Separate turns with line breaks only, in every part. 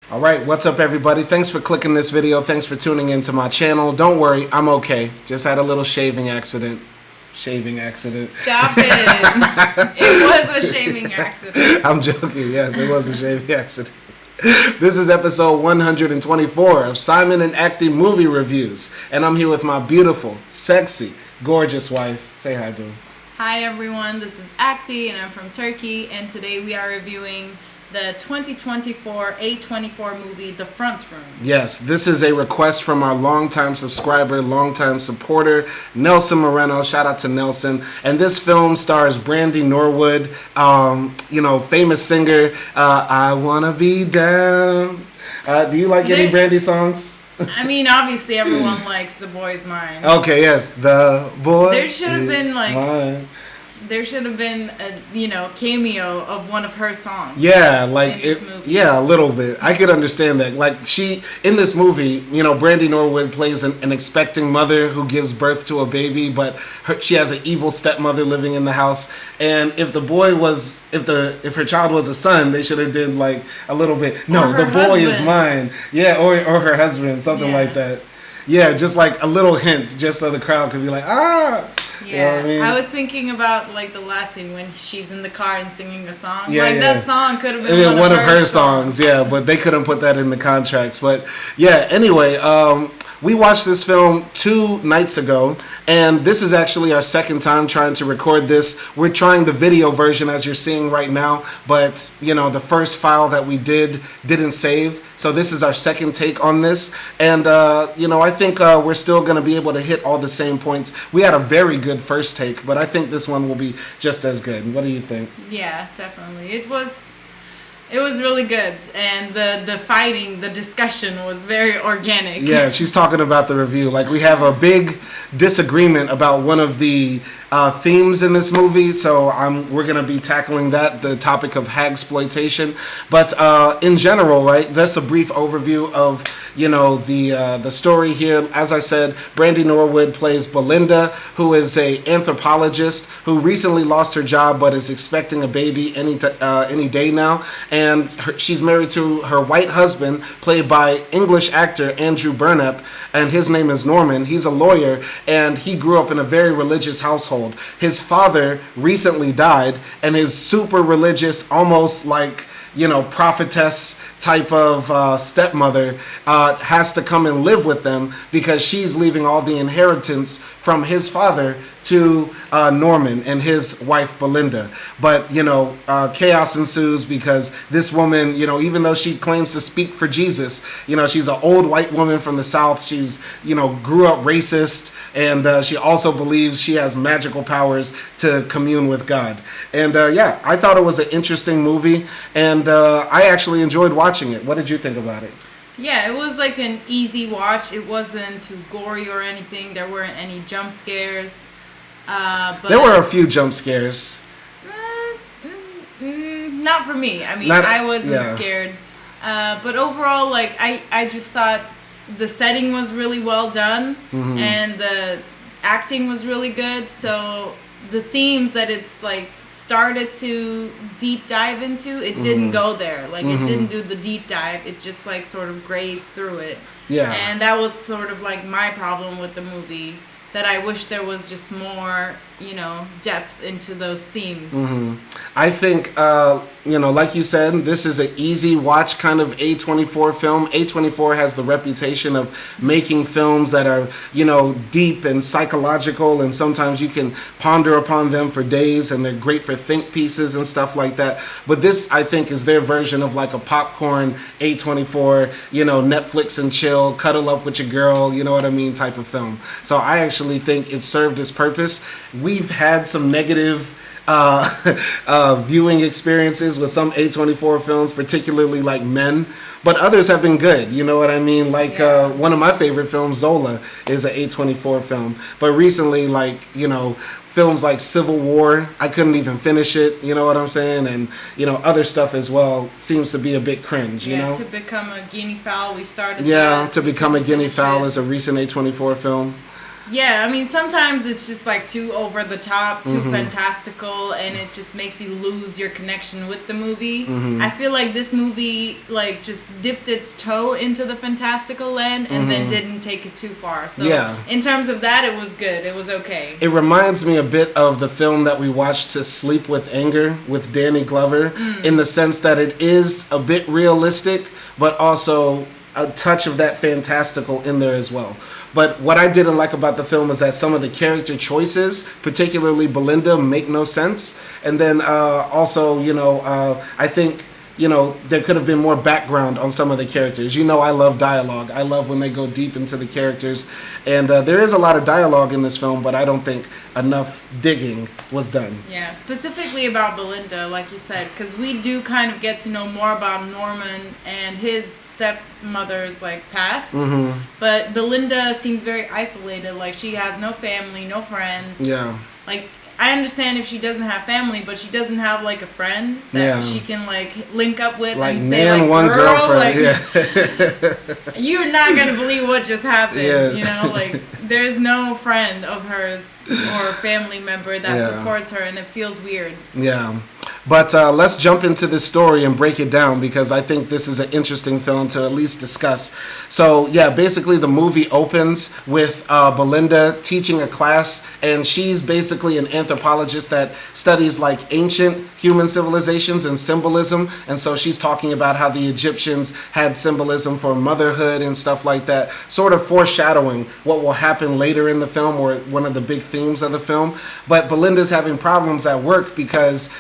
All right, what's up everybody? Thanks for clicking this video. Thanks for tuning into my channel. Don't worry, I'm okay. Just had a little shaving accident.
Stop it. It was a shaving accident.
I'm joking. Yes, it was a shaving accident. This is episode 124 of Simon and Akdi movie reviews. And I'm here with my beautiful, sexy, gorgeous wife. Say hi, boo.
Hi everyone, this is Akdi and I'm from Turkey, and today we are reviewing the 2024 A24 movie, The Front Room.
Yes, this is a request from our longtime subscriber, longtime supporter, Nelson Moreno. Shout out to Nelson. And this film stars Brandy Norwood, famous singer. I Wanna Be Down. Do you like any Brandy songs?
I mean, obviously everyone likes The Boy's Mine.
Okay, yes, The Boy
There should have been
mine.
There should have been a cameo of one of her songs.
Yeah, like
a
little bit. I could understand that. Like in this movie, Brandy Norwood plays an expecting mother who gives birth to a baby, but she has an evil stepmother living in the house. And if her child was a son, they should have did like a little bit. No, the boy is mine. Yeah, or her husband, something like that. Yeah, just like a little hint, just so the crowd could be like, ah.
Yeah,
you know what I mean?
I was thinking about like the last scene when she's in the car and singing a song.
Yeah,
that song could have been
one of her songs. Yeah, but they couldn't put that in the contracts. But yeah, anyway, we watched this film 2 nights ago, and this is actually our second time trying to record this. We're trying the video version as you're seeing right now, but the first file that we didn't save. So this is our second take on this, and I think we're still going to be able to hit all the same points. We had a very good first take, but I think this one will be just as good. What do you think?
Yeah, definitely. It was really good, and the fighting, the discussion was very organic.
Yeah, she's talking about the review. Like, we have a big disagreement about one of the themes in this movie, so we're going to be tackling that, the topic of Hagsploitation. But in general, right, just a brief overview of the story here. As I said, Brandy Norwood plays Belinda, who is a anthropologist who recently lost her job but is expecting a baby any day now. And she's married to her white husband, played by English actor Andrew Burnap, and his name is Norman. He's a lawyer, and he grew up in a very religious household. His father recently died, and his super religious, almost like prophetess type of stepmother has to come and live with them because she's leaving all the inheritance from his father to Norman and his wife Belinda. But chaos ensues because this woman, even though she claims to speak for Jesus, she's an old white woman from the South. She's grew up racist, and she also believes she has magical powers to commune with God. And I thought it was an interesting movie, and I actually enjoyed watching it. What did you think about it?
Yeah, it was like an easy watch. It wasn't too gory or anything. There weren't any jump scares. But
there were a few jump scares.
Not for me. I mean, I wasn't scared. But overall, I just thought the setting was really well done, and the acting was really good. So the themes that it's started to deep dive into, it didn't go there. It didn't do the deep dive. It just sort of grazed through it. Yeah. And that was sort of my problem with the movie, that I wish there was just more, depth into those themes.
I think, like you said, this is an easy watch kind of A24 film. A24 has the reputation of making films that are, deep and psychological, and sometimes you can ponder upon them for days, and they're great for think pieces and stuff like that. But this, I think, is their version of a popcorn A24, Netflix and chill, cuddle up with your girl, type of film. So I actually think it served its purpose. We've had some negative viewing experiences with some A24 films, particularly Men, but others have been good. You know what I mean? One of my favorite films, Zola, is an A24 film. But recently, films like Civil War, I couldn't even finish it, you know what I'm saying? And, other stuff as well seems to be a bit cringe, you know?
To Become a Guinea Fowl, we started
To Become a Guinea Fowl is a recent A24 film.
Yeah, I mean, sometimes it's just like too over the top, too fantastical, and it just makes you lose your connection with the movie. I feel like this movie like just dipped its toe into the fantastical land and then didn't take it too far. So in terms of that, it was good. It was okay.
It reminds me a bit of the film that we watched, To Sleep with Anger, with Danny Glover, in the sense that it is a bit realistic, but also a touch of that fantastical in there as well. But what I didn't like about the film is that some of the character choices, particularly Belinda, make no sense. And then also, I think, there could have been more background on some of the characters. I love dialogue. I love when they go deep into the characters. And there is a lot of dialogue in this film, but I don't think enough digging was done.
Yeah, specifically about Belinda, like you said, because we do kind of get to know more about Norman and his stepmother's past. But Belinda seems very isolated. Like, she has no family, no friends.
Yeah.
Like, I understand if she doesn't have family, but she doesn't have a friend that she can link up with and say
one
girl,
girlfriend.
You're not gonna believe what just happened. There's no friend of hers or family member that supports her, and it feels weird.
Yeah. But let's jump into this story and break it down, because I think this is an interesting film to at least discuss. So, basically the movie opens with Belinda teaching a class, and she's basically an anthropologist that studies ancient human civilizations and symbolism. And so she's talking about how the Egyptians had symbolism for motherhood and stuff like that, sort of foreshadowing what will happen later in the film, or one of the big themes of the film. But Belinda's having problems at work because,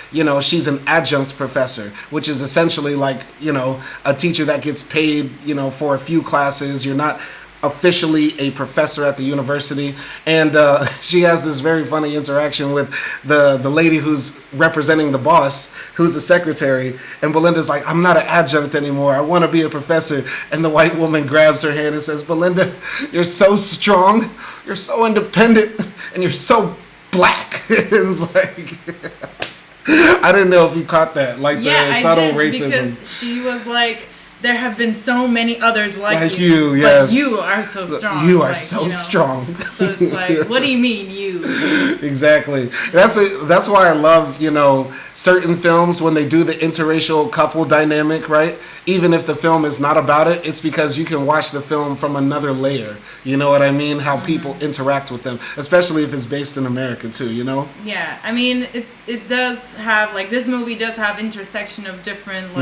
she's an adjunct professor, which is essentially a teacher that gets paid, for a few classes. You're not officially a professor at the university. And she has this very funny interaction with the lady who's representing the boss, who's the secretary. And Belinda's like, I'm not an adjunct anymore. I want to be a professor. And the white woman grabs her hand and says, Belinda, you're so strong, you're so independent, and you're so black. It's I didn't know if you caught that, the subtle racism.
Because she was like, there have been so many others like
you, yes.
But you are so strong.
You are so strong.
So it's what do you mean, you?
Exactly. That's why I love, certain films when they do the interracial couple dynamic, right? Even if the film is not about it, it's because you can watch the film from another layer. You know what I mean? How people interact with them, especially if it's based in America too,
Yeah, I mean, it does have, this movie does have intersection of different,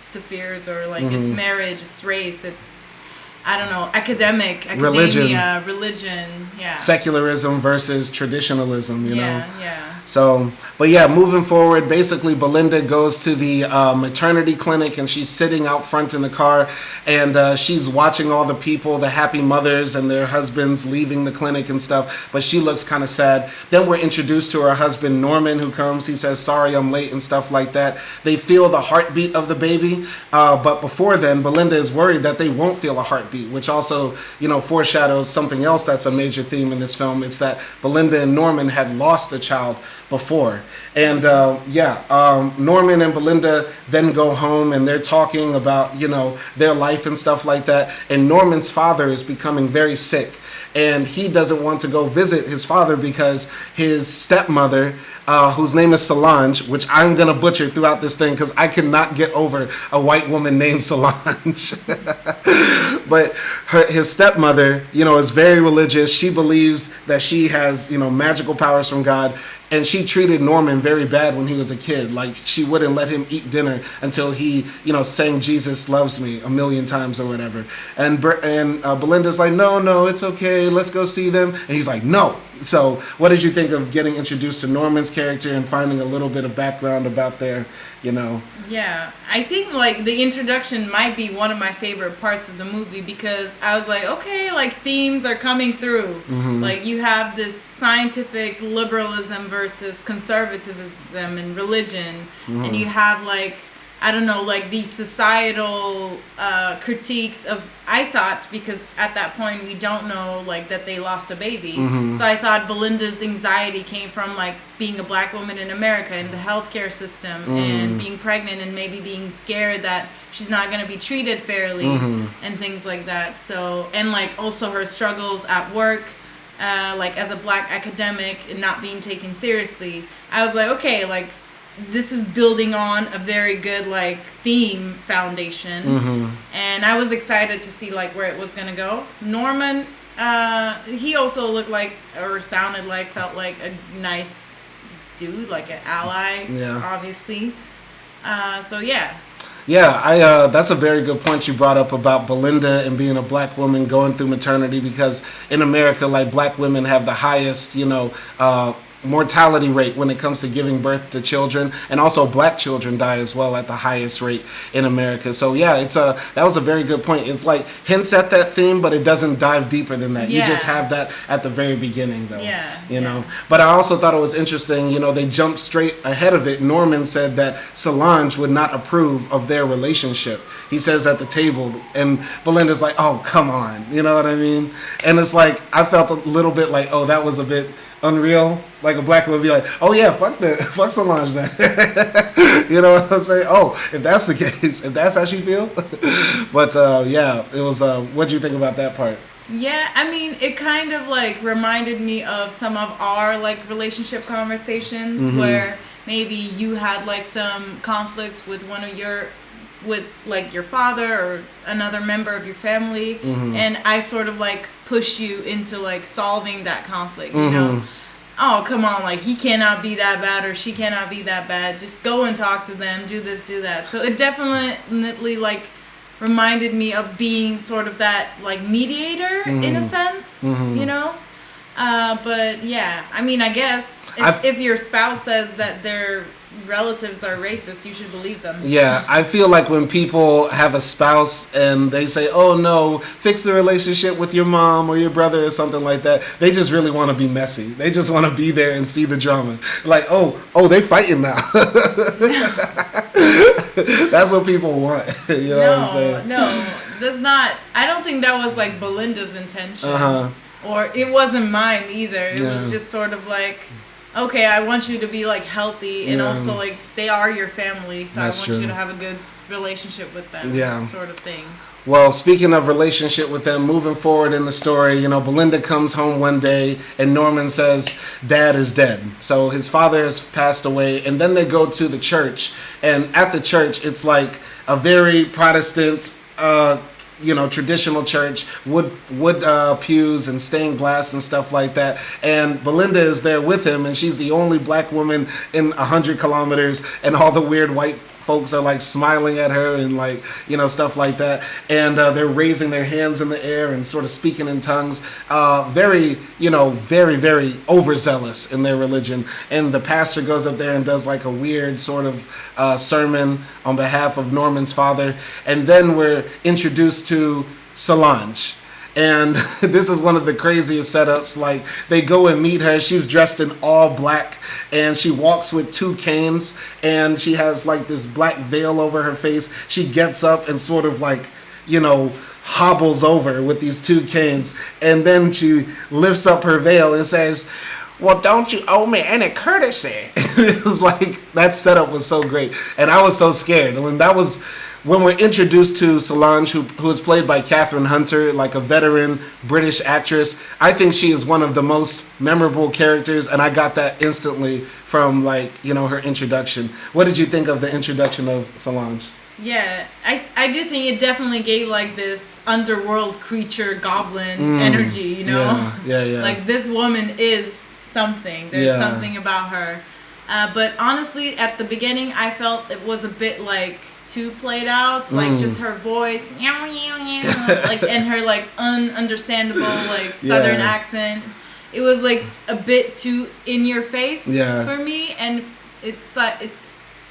spheres, or it's marriage, it's race, it's, I don't know, academia, religion, yeah.
Secularism versus traditionalism, you know?
Yeah.
So, but moving forward, basically Belinda goes to the maternity clinic, and she's sitting out front in the car, and she's watching all the people, the happy mothers and their husbands leaving the clinic and stuff, but she looks kind of sad. Then we're introduced to her husband, Norman, who comes. He says, sorry, I'm late and stuff like that. They feel the heartbeat of the baby, but before then, Belinda is worried that they won't feel a heartbeat, which also, foreshadows something else that's a major theme in this film. It's that Belinda and Norman had lost a child before. And Norman and Belinda then go home, and they're talking about, their life and stuff like that. And Norman's father is becoming very sick, and he doesn't want to go visit his father because his stepmother, whose name is Solange, which I'm going to butcher throughout this thing because I cannot get over a white woman named Solange. But his stepmother, is very religious. She believes that she has, magical powers from God. And she treated Norman very bad when he was a kid. She wouldn't let him eat dinner until he, sang Jesus Loves Me 1,000,000 times or whatever. And Belinda's like, no, it's okay. Let's go see them. And he's like, no. So what did you think of getting introduced to Norman's character and finding a little bit of background about their,
Yeah, I think the introduction might be one of my favorite parts of the movie, because I was like, okay, themes are coming through. You have this scientific liberalism versus conservatism and religion, and you have I don't know, like these societal critiques of, I thought, because at that point we don't know like that they lost a baby. So I thought Belinda's anxiety came from like being a black woman in America and the healthcare system and being pregnant and maybe being scared that she's not going to be treated fairly and things like that. So, and like also her struggles at work, like as a black academic and not being taken seriously. I was like, okay, like this is building on a very good like theme foundation, and I was excited to see like where it was gonna go. Norman, he also looked like, or sounded like, felt like a nice dude, like an ally, obviously. So yeah.
Yeah, that's a very good point you brought up about Belinda and being a black woman going through maternity, because in America, like, black women have the highest, mortality rate when it comes to giving birth to children, and also black children die as well at the highest rate in America. So yeah, that was a very good point. It's like hints at that theme, but it doesn't dive deeper than that. You just have that at the very beginning, though. You know. But I also thought it was interesting. They jumped straight ahead of it. Norman said that Solange would not approve of their relationship. He says at the table, and Belinda's like, "Oh, come on," you know what I mean? And it's like I felt a little bit like, "Oh, that was a bit unreal." Like a black woman would be like, "Oh yeah, fuck Solange then." You know what I'm saying? Oh, if that's the case, if that's how she feel. But yeah, it was. What do you think about that part?
Yeah, I mean, it kind of like reminded me of some of our like relationship conversations where maybe you had like some conflict with with like your father or another member of your family, and I sort of like push you into like solving that conflict, you know? Oh, come on, like he cannot be that bad or she cannot be that bad. Just go and talk to them, do this, do that. So it definitely like reminded me of being sort of that like mediator in a sense, you know? But yeah, I mean, I guess if your spouse says that their relatives are racist, you should believe them.
Yeah, I feel like when people have a spouse and they say, "Oh no, fix the relationship with your mom or your brother," or something like that, they just really want to be messy. They just want to be there and see the drama. Like, oh, they fighting now. That's what people want. You know what I'm saying?
No, that's not. I don't think that was like Belinda's intention. Or it wasn't mine either. It was just sort of like, okay, I want you to be like healthy, and also like they are your family, so that's I want you to have a good relationship with them, sort of thing.
Well, speaking of relationship with them, moving forward in the story, Belinda comes home one day and Norman says, "Dad is dead." So his father has passed away, and then they go to the church, and at the church, it's like a very Protestant, traditional church, wood pews and stained glass and stuff like that. And Belinda is there with him, and she's the only black woman in 100 kilometers, and all the weird white folks are like smiling at her and like, stuff like that. And they're raising their hands in the air and sort of speaking in tongues. Very, very, very overzealous in their religion. And the pastor goes up there and does like a weird sort of sermon on behalf of Norman's father. And then we're introduced to Solange. And this is one of the craziest setups. Like, they go and meet her. She's dressed in all black, and she walks with 2 canes, and she has like this black veil over her face. She gets up and sort of like, hobbles over with these 2 canes, and then she lifts up her veil and says, "Well, don't you owe me any courtesy?" It was like, that setup was so great, and I was so scared. And that was when we're introduced to Solange, who is played by Catherine Hunter, like a veteran British actress. I think she is one of the most memorable characters, and I got that instantly from like, her introduction. What did you think of the introduction of Solange?
Yeah, I do think it definitely gave like this underworld creature goblin energy,
Yeah.
Like, this woman is something. There's something about her. But honestly, at the beginning, I felt it was a bit like too played out, like just her voice, like, and her like ununderstandable like southern accent. It was like a bit too in your face for me, and it's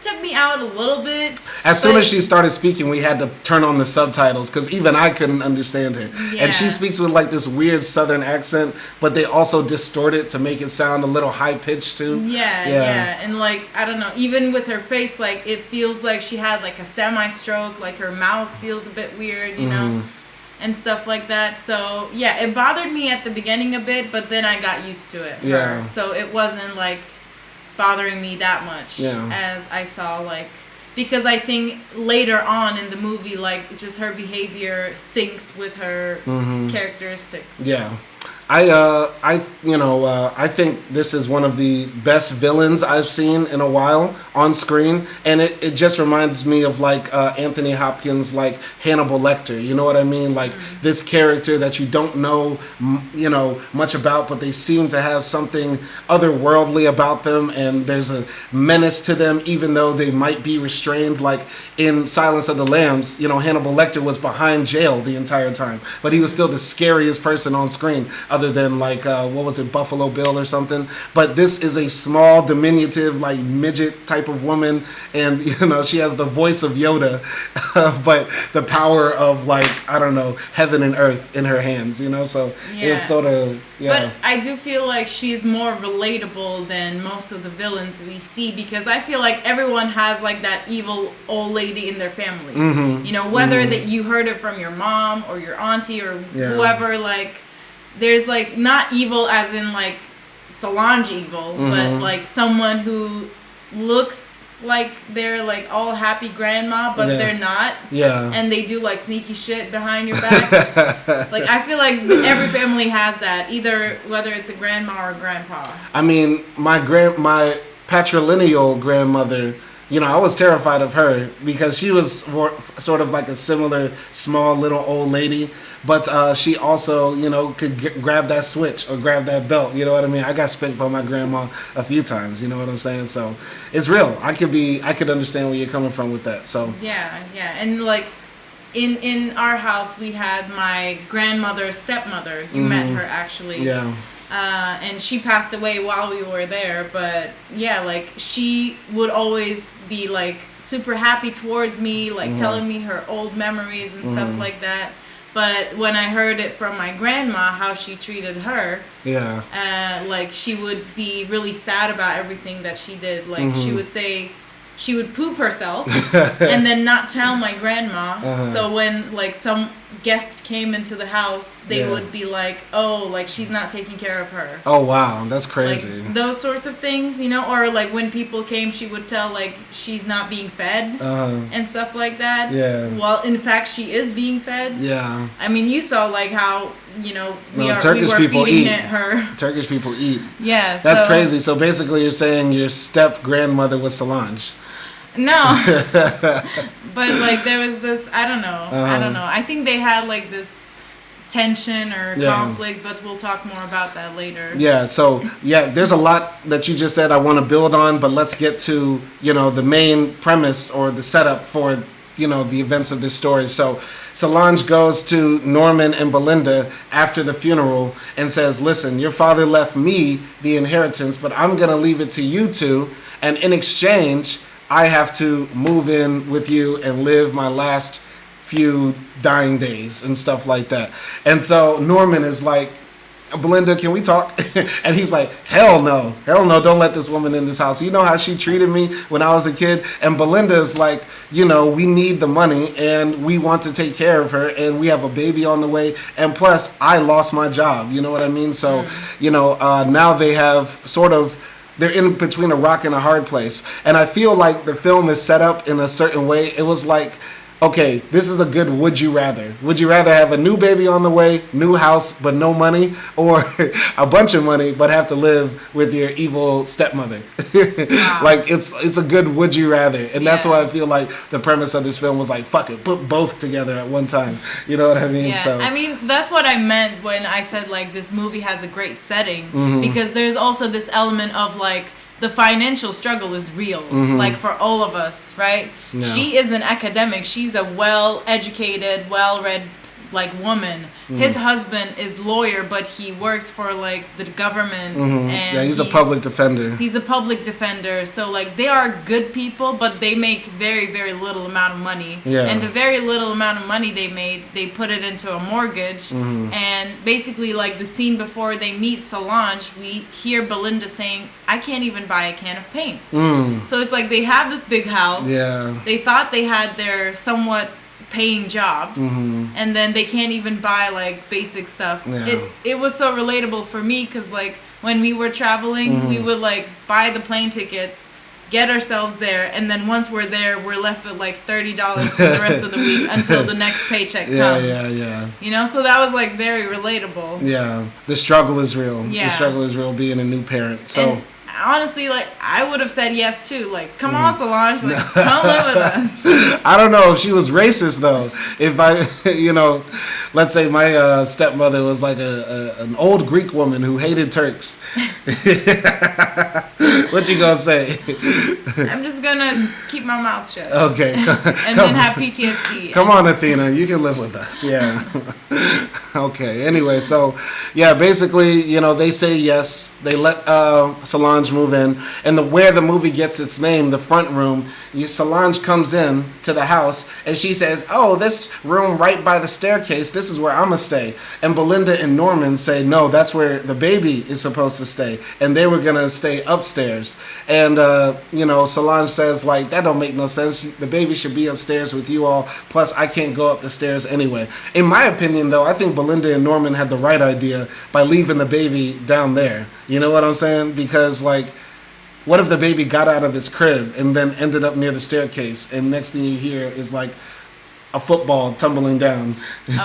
took me out a little bit.
As soon as she started speaking, we had to turn on the subtitles because even I couldn't understand her. Yeah. And she speaks with like this weird Southern accent, but they also distort it to make it sound a little high pitched too.
Yeah. And like, I don't know, even with her face, like it feels like she had like a semi-stroke, like her mouth feels a bit weird, you know, and stuff like that. So yeah, it bothered me at the beginning a bit, but then I got used to it.
Yeah.
So it wasn't like bothering me that much as I saw, like, because I think later on in the movie, like, just her behavior syncs with her characteristics.
Yeah. I think this is one of the best villains I've seen in a while on screen, and it just reminds me of like Anthony Hopkins, like Hannibal Lecter. You know what I mean? Like this character that you don't know, much about, but they seem to have something otherworldly about them, and there's a menace to them, even though they might be restrained. Like in Silence of the Lambs, Hannibal Lecter was behind jail the entire time, but he was still the scariest person on screen. Other than like what was it, Buffalo Bill or something. But this is a small, diminutive, like midget type of woman, and she has the voice of Yoda, but the power of like, I don't know, heaven and earth in her hands. So it's sort of
But I do feel like she's more relatable than most of the villains we see, because I feel like everyone has like that evil old lady in their family. Whether that you heard it from your mom or your auntie or whoever, like. There's like not evil as in like Solange evil, but like someone who looks like they're like all happy grandma, but they're not. Yeah. And they do like sneaky shit behind your back. Like I feel like every family has that, either whether it's a grandma or a grandpa.
I mean, my patrilineal grandmother, I was terrified of her because she was sort of like a similar small little old lady. But she also, could grab that switch or grab that belt. You know what I mean? I got spanked by my grandma a few times. You know what I'm saying? So it's real. I could understand where you're coming from with that. So
yeah, and like in our house we had my grandmother's stepmother. You met her actually. Yeah. And she passed away while we were there. But yeah, like she would always be like super happy towards me, like telling me her old memories and stuff like that. But when I heard it from my grandma, how she treated her, like she would be really sad about everything that she did. Like she would say, she would poop herself and then not tell my grandma. So when like some guest came into the house, they would be like, oh, like she's not taking care of her.
Oh wow, that's crazy.
Like, those sorts of things, or like when people came, she would tell like she's not being fed and stuff like that. Yeah. Well, in fact, she is being fed. Yeah. I mean, you saw like how we were feeding her.
Turkish people eat.
Yeah.
That's crazy. So basically, you're saying your step grandmother was Solange.
No, but like there was this, I don't know. I think they had like this tension or conflict, but we'll talk more about that later. Yeah, so there's a lot that you just said I want to build on, but let's get to, the main premise or the setup for, the events of this story. So Solange goes to Norman and Belinda after the funeral and says, listen, your father left me the inheritance, but I'm going to leave it to you two, and in exchange, I have to move in with you and live my last few dying days and stuff like that. And so Norman is like, Belinda, can we talk? And he's like, hell no, don't let this woman in this house. You know how she treated me when I was a kid? And Belinda is like, we need the money and we want to take care of her and we have a baby on the way. And plus, I lost my job. You know what I mean? So, now they have sort of, they're in between a rock and a hard place. And I feel like the film is set up in a certain way. It was like, okay, this is a good would you rather. Would you rather have a new baby on the way, new house, but no money, or a bunch of money, but have to live with your evil stepmother? Wow. Like, it's a good would you rather. And that's why I feel like the premise of this film was like, fuck it, put both together at one time. You know what I mean? Yeah.
So
I mean, that's what I meant when I said, like, this movie has a great setting. Because there's also this element of, like, the financial struggle is real, like for all of us, right? No. She is an academic. She's a well-educated, well-read like woman. His husband is lawyer, but he works for like the government, and
he's a public defender.
He's a public defender, so like they are good people, but they make very, very little amount of money. And the very little amount of money they made, they put it into a mortgage. And basically, like the scene before they meet Solange, we hear Belinda saying, "I can't even buy a can of paint." So it's like they have this big house. They thought they had their somewhat paying jobs, and then they can't even buy like basic stuff. It was so relatable for me, because like when we were traveling, we would like buy the plane tickets, get ourselves there, and then once we're there, we're left with like $30 for the rest of the week until the next paycheck comes. You know, so that was like very relatable.
The struggle is real. The struggle is real being a new parent. So. And
honestly, like, I would have said yes too. Like, come on, Solange, like, come live with us.
I don't know if she was racist though. If I, you know, let's say my stepmother was like an old Greek woman who hated Turks. What you gonna say?
I'm just gonna keep my mouth shut.
Okay.
And then have PTSD.
Come on, Athena, you can live with us. Yeah. Okay. Anyway, so yeah, basically, you know, they say yes. They let Solange move in, and where the movie gets its name, the front room. Solange comes in to the house, and she says, "Oh, this room right by the staircase. This is where I'm gonna stay." And Belinda and Norman say, "No, that's where the baby is supposed to stay," and they were gonna stay upstairs. And you know, Solange says, like, "That don't make no sense. The baby should be upstairs with you all. Plus, I can't go up the stairs anyway." In my opinion, though, I think Belinda and Norman had the right idea by leaving the baby down there. You know what I'm saying? Because like, what if the baby got out of its crib and then ended up near the staircase, and next thing you hear is like a football tumbling down?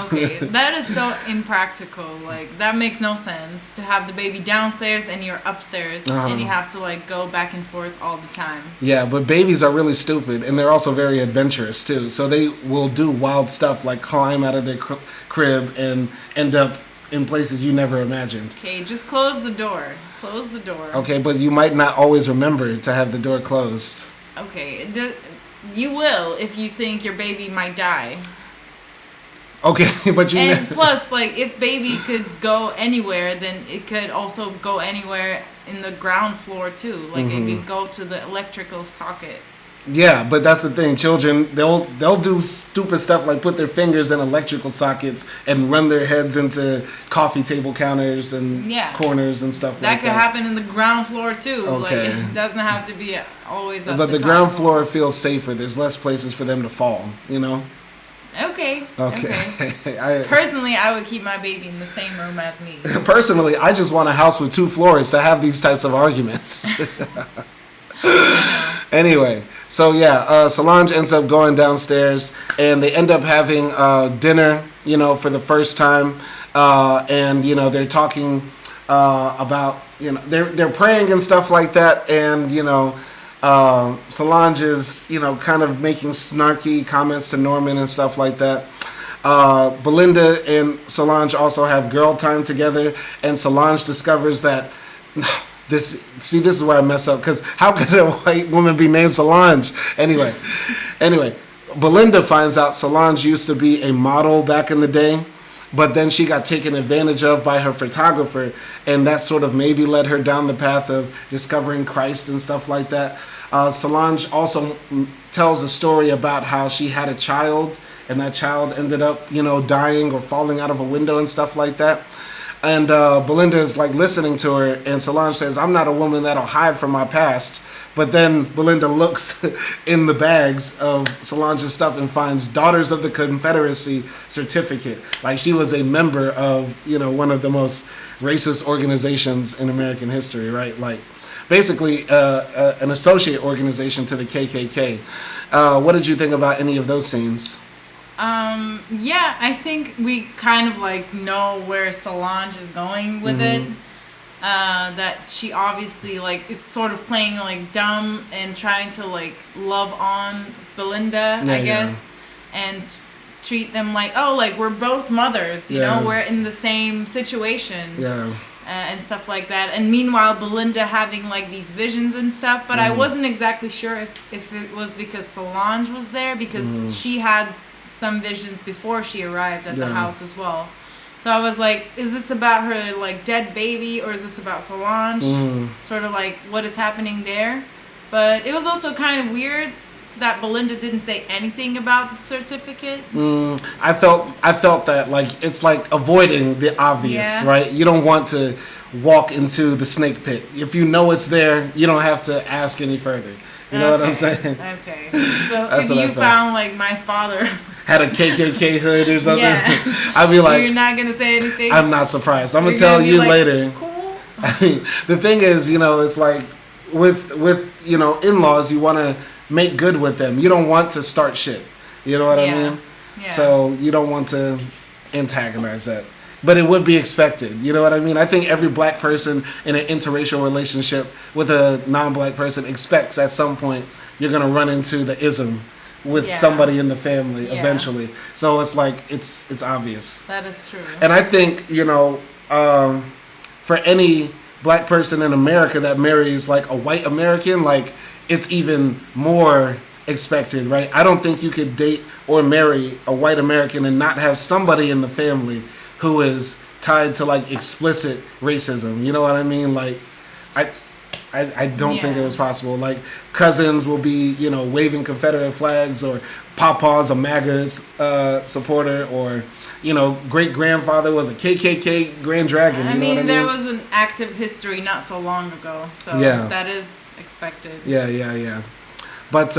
Okay, that is so impractical. Like, that makes no sense to have the baby downstairs and you're upstairs, and you have to like go back and forth all the time. Yeah,
but babies are really stupid, and they're also very adventurous too. So they will do wild stuff like climb out of their crib and end up in places you never imagined.
Okay, just close the door. Close the door.
Okay, but you might not always remember to have the door closed.
Okay, you will if you think your baby might die.
Okay, but you...
And plus, like, if baby could go anywhere, then it could also go anywhere in the ground floor too. Like, it could go to the electrical socket.
Yeah, but that's the thing. Children, they'll do stupid stuff like put their fingers in electrical sockets and run their heads into coffee table counters and corners and stuff like that.
That could happen in the ground floor too. Okay. Like, it doesn't have to be always up
But the ground floor feels safer. There's less places for them to fall, you know?
Okay. Personally, I would keep my baby in the same room as me.
Personally, I just want a house with 2 floors to have these types of arguments. Anyway, so yeah, Solange ends up going downstairs, and they end up having dinner, you know, for the first time, and you know, they're talking about, you know, they're praying and stuff like that, and you know, Solange is, you know, kind of making snarky comments to Norman and stuff like that. Belinda and Solange also have girl time together, and Solange discovers that. This is where I mess up, because how could a white woman be named Solange? Anyway, Belinda finds out Solange used to be a model back in the day, but then she got taken advantage of by her photographer, and that sort of maybe led her down the path of discovering Christ and stuff like that. Solange also tells a story about how she had a child, and that child ended up, you know, dying or falling out of a window and stuff like that. And Belinda is like listening to her, and Solange says, "I'm not a woman that'll hide from my past." But then Belinda looks in the bags of Solange's stuff and finds Daughters of the Confederacy certificate. Like, she was a member of, you know, one of the most racist organizations in American history, right? Like, basically an associate organization to the KKK. What did you think about any of those scenes?
Yeah, I think we kind of like know where Solange is going with it. That she obviously like is sort of playing like dumb and trying to like love on Belinda, I guess, and treat them like, oh, like we're both mothers, you know, we're in the same situation. And stuff like that. And meanwhile, Belinda having like these visions and stuff, but I wasn't exactly sure if it was because Solange was there, because she had some visions before she arrived at the house as well. So I was like, is this about her like dead baby, or is this about Solange? Sort of like what is happening there. But it was also kind of weird that Belinda didn't say anything about the certificate.
I felt that like it's like avoiding the obvious, right? You don't want to walk into the snake pit. If you know it's there, you don't have to ask any further. You know what I'm saying?
Okay. So if you found like my father
had a KKK hood or something, I'd be like,
you're not gonna say anything.
I'm not surprised. I'm gonna tell you later.
Cool.
I mean, the thing is, it's like with in-laws, you want to make good with them. You don't want to start shit. You know what I mean? Yeah. So you don't want to antagonize that. But it would be expected. You know what I mean? I think every black person in an interracial relationship with a non-black person expects at some point you're going to run into the ism with somebody in the family eventually. So it's like, it's obvious.
That is true.
And I think, for any black person in America that marries like a white American, like it's even more expected, right? I don't think you could date or marry a white American and not have somebody in the family who is tied to like explicit racism. You know what I mean? Like, I don't think it was possible. Like cousins will be, waving Confederate flags, or Papa's a MAGA supporter, or, great grandfather was a KKK Grand Dragon.
I mean, there was an active history not so long ago, so that is expected.
Yeah. But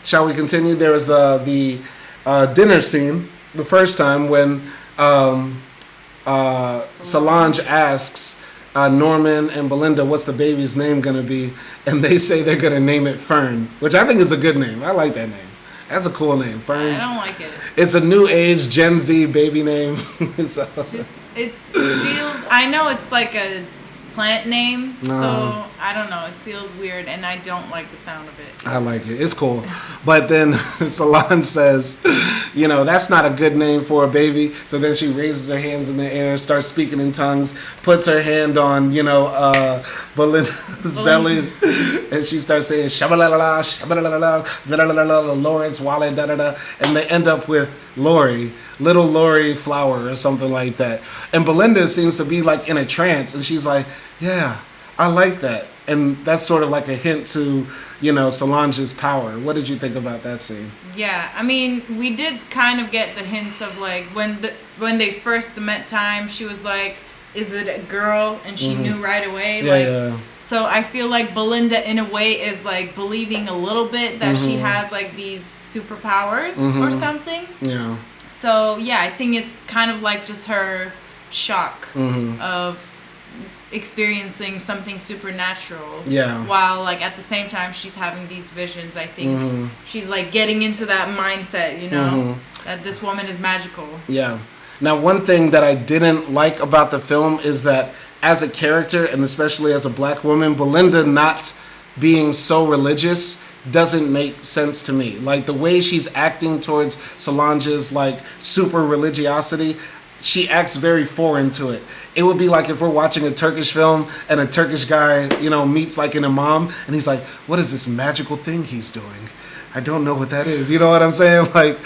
shall we continue? There was the dinner scene the first time when Solange asks Norman and Belinda, what's the baby's name going to be? And they say they're going to name it Fern, which I think is a good name. I like that name. That's a cool name, Fern.
I don't like it.
It's a new age Gen Z baby name.
So. It feels, I know it's like a plant name, so I don't know, it feels weird, and I don't like the sound of it.
I like it. It's cool. But then Solange says, that's not a good name for a baby. So then she raises her hands in the air, starts speaking in tongues, puts her hand on, Belinda's belly, and she starts saying, shabalalala, shabalalala, Lawrence, Wale, da-da-da, and they end up with Lori, little Lori Flower or something like that. And Belinda seems to be like in a trance, and she's like, yeah, I like that. And that's sort of like a hint to, Solange's power. What did you think about that scene? Yeah,
I mean, we did kind of get the hints of like when they first met time, she was like, is it a girl? And she knew right away. Yeah. So I feel like Belinda in a way is like believing a little bit that she has like these superpowers or something.
Yeah.
So yeah, I think it's kind of like just her shock of experiencing something supernatural.
Yeah.
While like at the same time she's having these visions. I think she's like getting into that mindset, that this woman is magical.
Yeah. Now, one thing that I didn't like about the film is that as a character, and especially as a black woman, Belinda not being so religious doesn't make sense to me. Like the way she's acting towards Solange's like super religiosity, she acts very foreign to it. It would be like if we're watching a Turkish film and a Turkish guy, meets like an imam and he's like, what is this magical thing he's doing? I don't know what that is. You know what I'm saying? Like,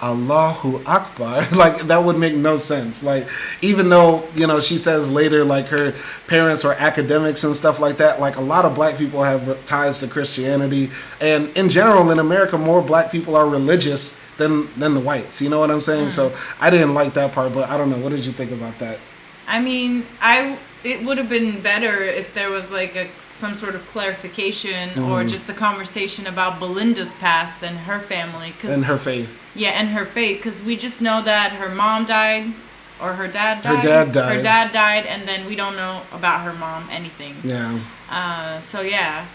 Allahu Akbar. Like, that would make no sense. Like, even though, she says later, like, her parents were academics and stuff like that, like, a lot of black people have ties to Christianity. And in general, in America, more black people are religious than the whites. You know what I'm saying? So I didn't like that part, but I don't know. What did you think about that?
I mean, it would have been better if there was, like, some sort of clarification or just a conversation about Belinda's past and her family.
And her faith.
Yeah, and her faith, because we just know that her mom died, or her dad died.
Her dad died.
Her dad died, and then we don't know about her mom anything.
Yeah.
So, yeah.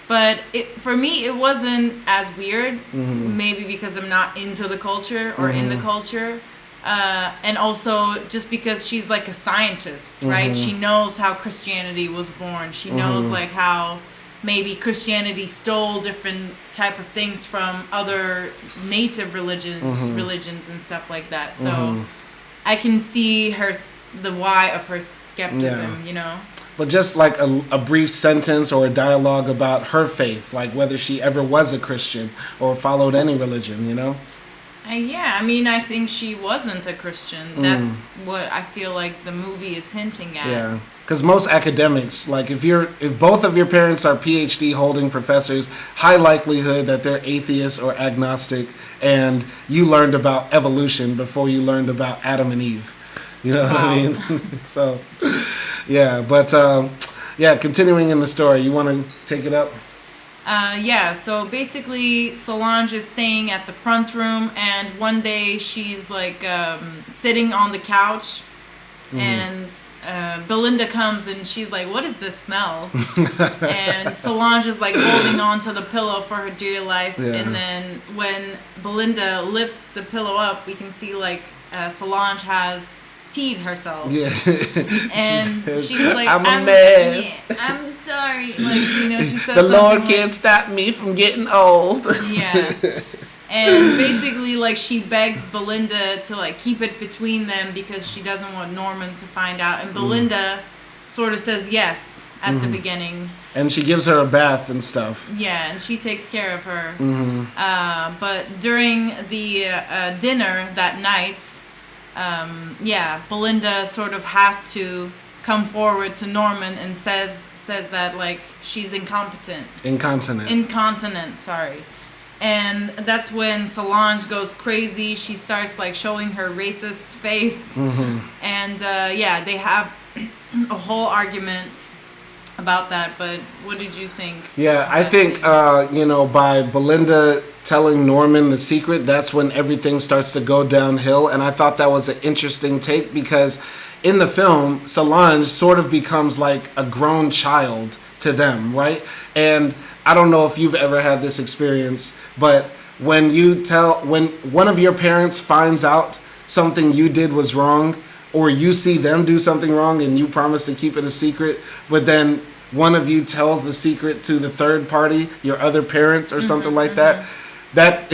But for me, it wasn't as weird, maybe because I'm not into the culture or in the culture. And also just because she's like a scientist, right? She knows how Christianity was born. She knows like how maybe Christianity stole different type of things from other native religions and stuff like that. So I can see the why of her skepticism,
But just like a brief sentence or a dialogue about her faith, like whether she ever was a Christian or followed any religion,
Yeah, I mean, I think she wasn't a Christian. That's what I feel like the movie is hinting at.
Yeah, because most academics, like if both of your parents are PhD holding professors, high likelihood that they're atheists or agnostic, and you learned about evolution before you learned about Adam and Eve. You know what I mean? So, yeah, but yeah, continuing in the story, you want to take it up?
Yeah, so basically Solange is staying at the front room, and one day she's like sitting on the couch, and Belinda comes and she's like, "What is this smell?" And Solange is like holding on to the pillow for her dear life, and then when Belinda lifts the pillow up, we can see like Solange has peed herself. Yeah. And she's like,
I'm a mess.
Yeah, I'm sorry. Like, you know, she says
the Lord can't stop me from getting old.
Yeah. And basically, like, she begs Belinda to, like, keep it between them because she doesn't want Norman to find out. And Belinda sort of says yes at the beginning. And she gives her a bath and stuff. Yeah, and she takes care of her. But during the dinner that night, Belinda sort of has to come forward to Norman and says that like she's incontinent, sorry. And that's when Solange goes crazy. She starts like showing her racist face. And they have a whole argument about that. But what did you think? Yeah, I think by Belinda telling Norman the secret, that's when everything starts to go downhill. And I thought that was an interesting take because in the film, Solange sort of becomes like a grown child to them, right? And I don't know if you've ever had this experience, but when one of your parents finds out something you did was wrong, or you see them do something wrong and you promise to keep it a secret, but then one of you tells the secret to the third party, your other parents or something like that, that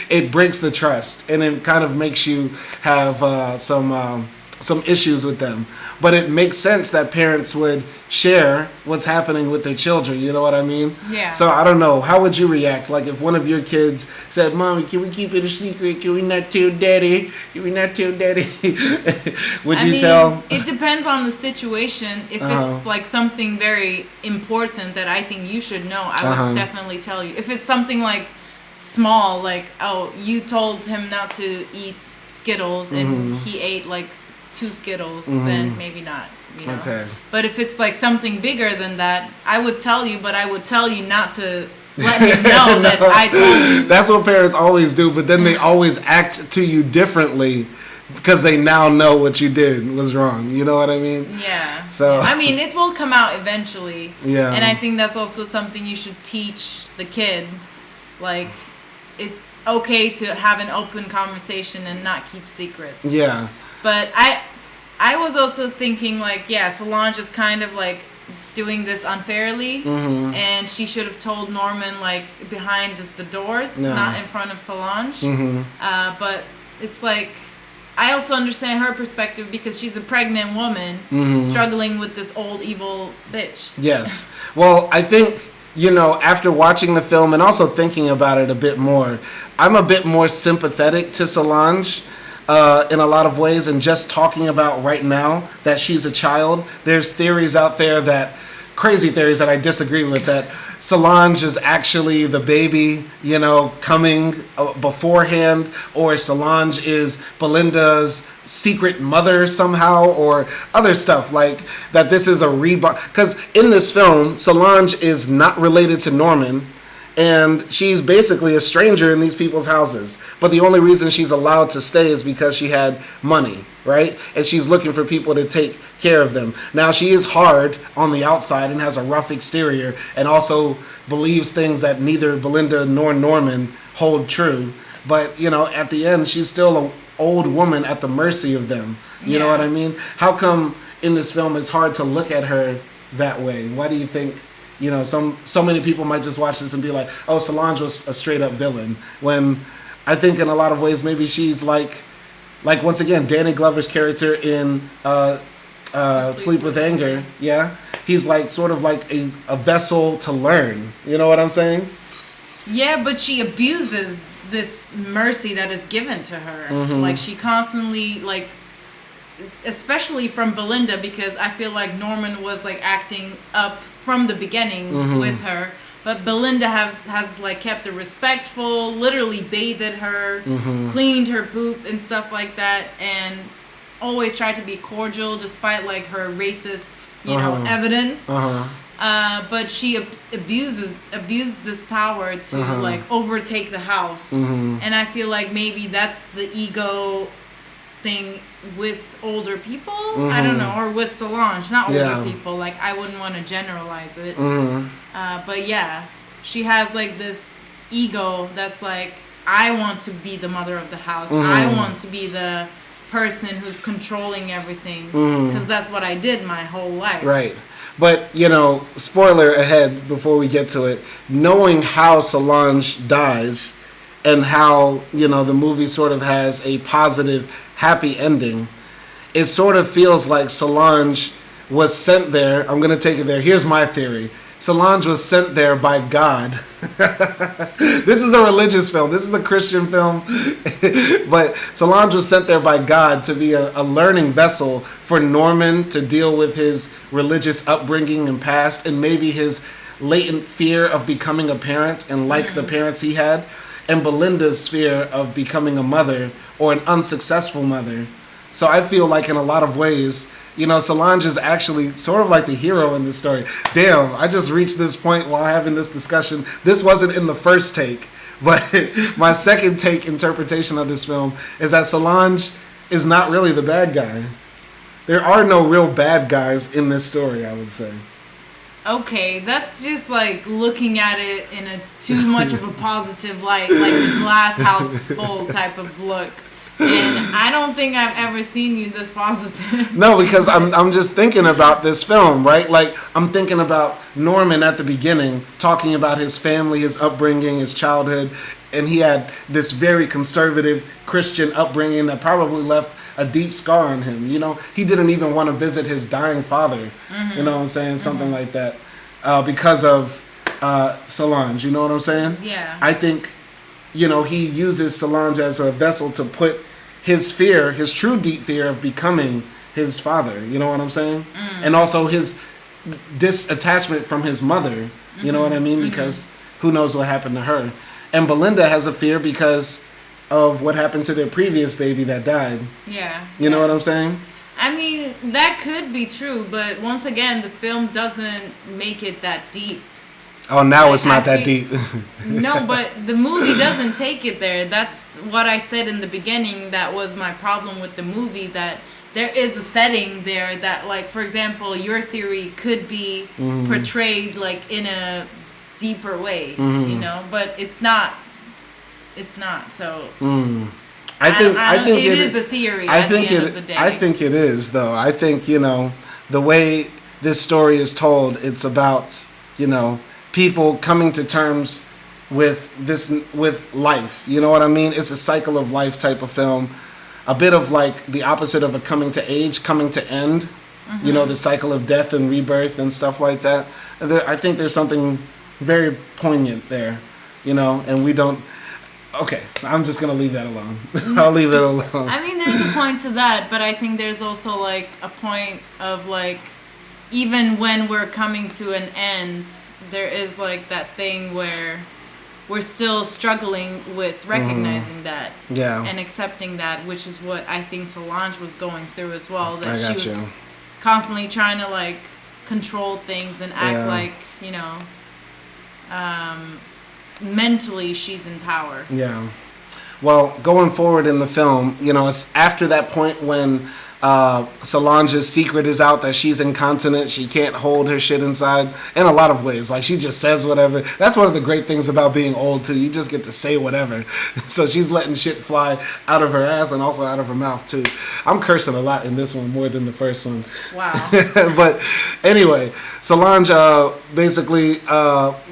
it breaks the trust and it kind of makes you have some issues with them. But it makes sense that parents would share what's happening with their children, you know what I mean? Yeah. So I don't know, how would you react? Like if one of your kids said, "Mommy, can we keep it a secret? Can we not tell Daddy? Can we not tell Daddy?" Would you tell? It depends on the situation. If it's like something very important that I think you should know, I would definitely tell you. If it's something like small, like, oh, you told him not to eat Skittles and he ate like 2 Skittles, then maybe not, you know. Okay. But if it's like something bigger than that, I would tell you, but I would tell you not to let him know that I told you. That's what parents always do, but then they always act to you differently because they now know what you did was wrong. You know what I mean? Yeah. So I mean, it will come out eventually. Yeah. And I think that's also something you should teach the kid. Like, it's okay to have an open conversation and not keep secrets. Yeah. But I was also thinking, like, yeah, Solange is kind of, like, doing this unfairly. And she should have told Norman, like, behind the doors, not in front of Solange. But it's like, I also understand her perspective because she's a pregnant woman struggling with this old, evil bitch. Yes. Well, I think, after watching the film and also thinking about it a bit more, I'm a bit more sympathetic to Solange in a lot of ways, and just talking about right now that she's a child. There's theories out there crazy theories that I disagree with, that Solange is actually the baby, coming beforehand, or Solange is Belinda's secret mother somehow, or other stuff like that. This is a rebound, because in this film, Solange is not related to Norman. And she's basically a stranger in these people's houses. But the only reason she's allowed to stay is because she had money, right? And she's looking for people to take care of them. Now, she is hard on the outside and has a rough exterior and also believes things that neither Belinda nor Norman hold true. But, at the end, she's still an old woman at the mercy of them. You know what I mean? How come in this film it's hard to look at her that way? Why do you think... so many people might just watch this and be like, "Oh, Solange was a straight up villain." When I think in a lot of ways maybe she's like once again Danny Glover's character in Sleep with Anger. Yeah, he's like sort of like a vessel to learn. You know what I'm saying? Yeah, but she abuses this mercy that is given to her. Like she constantly, like, especially from Belinda, because I feel like Norman was like acting up from the beginning with her, but Belinda has like kept her respectful, literally bathed her, cleaned her poop and stuff like that, and always tried to be cordial despite like her racist, you know, evidence. But she abused this power to like overtake the house, and I feel like maybe that's the ego thing with older people. I don't know, or with Solange, not older people. Like I wouldn't want to generalize it, but yeah, she has like this ego that's like, I want to be the mother of the house. I want to be the person who's controlling everything because that's what I did my whole life.
Right. But, you know, spoiler ahead before we get to it, knowing how Solange dies and how, you know, the movie sort of has a positive, happy ending, it sort of feels like Solange was sent there. I'm going to take it there. Here's my theory. Solange was sent there by God. This is a religious film. This is a Christian film. But Solange was sent there by God to be a learning vessel for Norman to deal with his religious upbringing and past, and maybe his latent fear of becoming a parent and like the parents he had, and Belinda's fear of becoming a mother or an unsuccessful mother. So I feel like in a lot of ways, you know, Solange is actually sort of like the hero in this story. Damn, I just reached this point while having this discussion. This wasn't in the first take, but my second take interpretation of this film is that Solange is not really the bad guy. There are no real bad guys in this story, I would say.
Okay, that's just like looking at it in a too much of a positive light, like the glass half full type of look. And I don't think I've ever seen you this positive.
No, because I'm just thinking about this film, right? Like, I'm thinking about Norman at the beginning, talking about his family, his upbringing, his childhood, and he had this very conservative Christian upbringing that probably left a deep scar on him. You know, he didn't even want to visit his dying father. You know what I'm saying? Something like that, because of Solange. You know what I'm saying?
Yeah.
I think, you know, he uses Solange as a vessel to put his fear, his true deep fear of becoming his father, you know what I'm saying? And also his disattachment from his mother, you know what I mean? Because who knows what happened to her. And Belinda has a fear because of what happened to their previous baby that died.
Yeah.
You know what I'm saying?
I mean, that could be true, but once again, the film doesn't make it that deep.
Oh, now like, it's not that deep.
No, but the movie doesn't take it there. That's what I said in the beginning. That was my problem with the movie, that there is a setting there that, like, for example, your theory could be portrayed, like, in a deeper way, you know? But it's not. It's not, so...
I think
it is a theory
I
at
think
the end of the day.
I think it is, though. I think, you know, the way this story is told, it's about, you know, people coming to terms with life. You know what I mean? It's a cycle of life type of film. A bit of like the opposite of a coming to age, coming to end. You know, the cycle of death and rebirth and stuff like that. I think there's something very poignant there, you know, and we don't... Okay, I'm just going to leave that alone. I'll leave it alone.
I mean, there's a point to that, but I think there's also like a point of like, even when we're coming to an end, there is like that thing where we're still struggling with recognizing that and accepting that, which is what I think Solange was going through as well. That she was constantly trying to like control things and act like, you know, mentally she's in power. Yeah.
Well, going forward in the film, you know, it's after that point when Solange's secret is out that she's incontinent, she can't hold her shit inside in a lot of ways. Like, she just says whatever. That's one of the great things about being old, too. You just get to say whatever. So she's letting shit fly out of her ass and also out of her mouth, too. I'm cursing a lot in this one more than the first one.
Wow.
But anyway, Solange basically,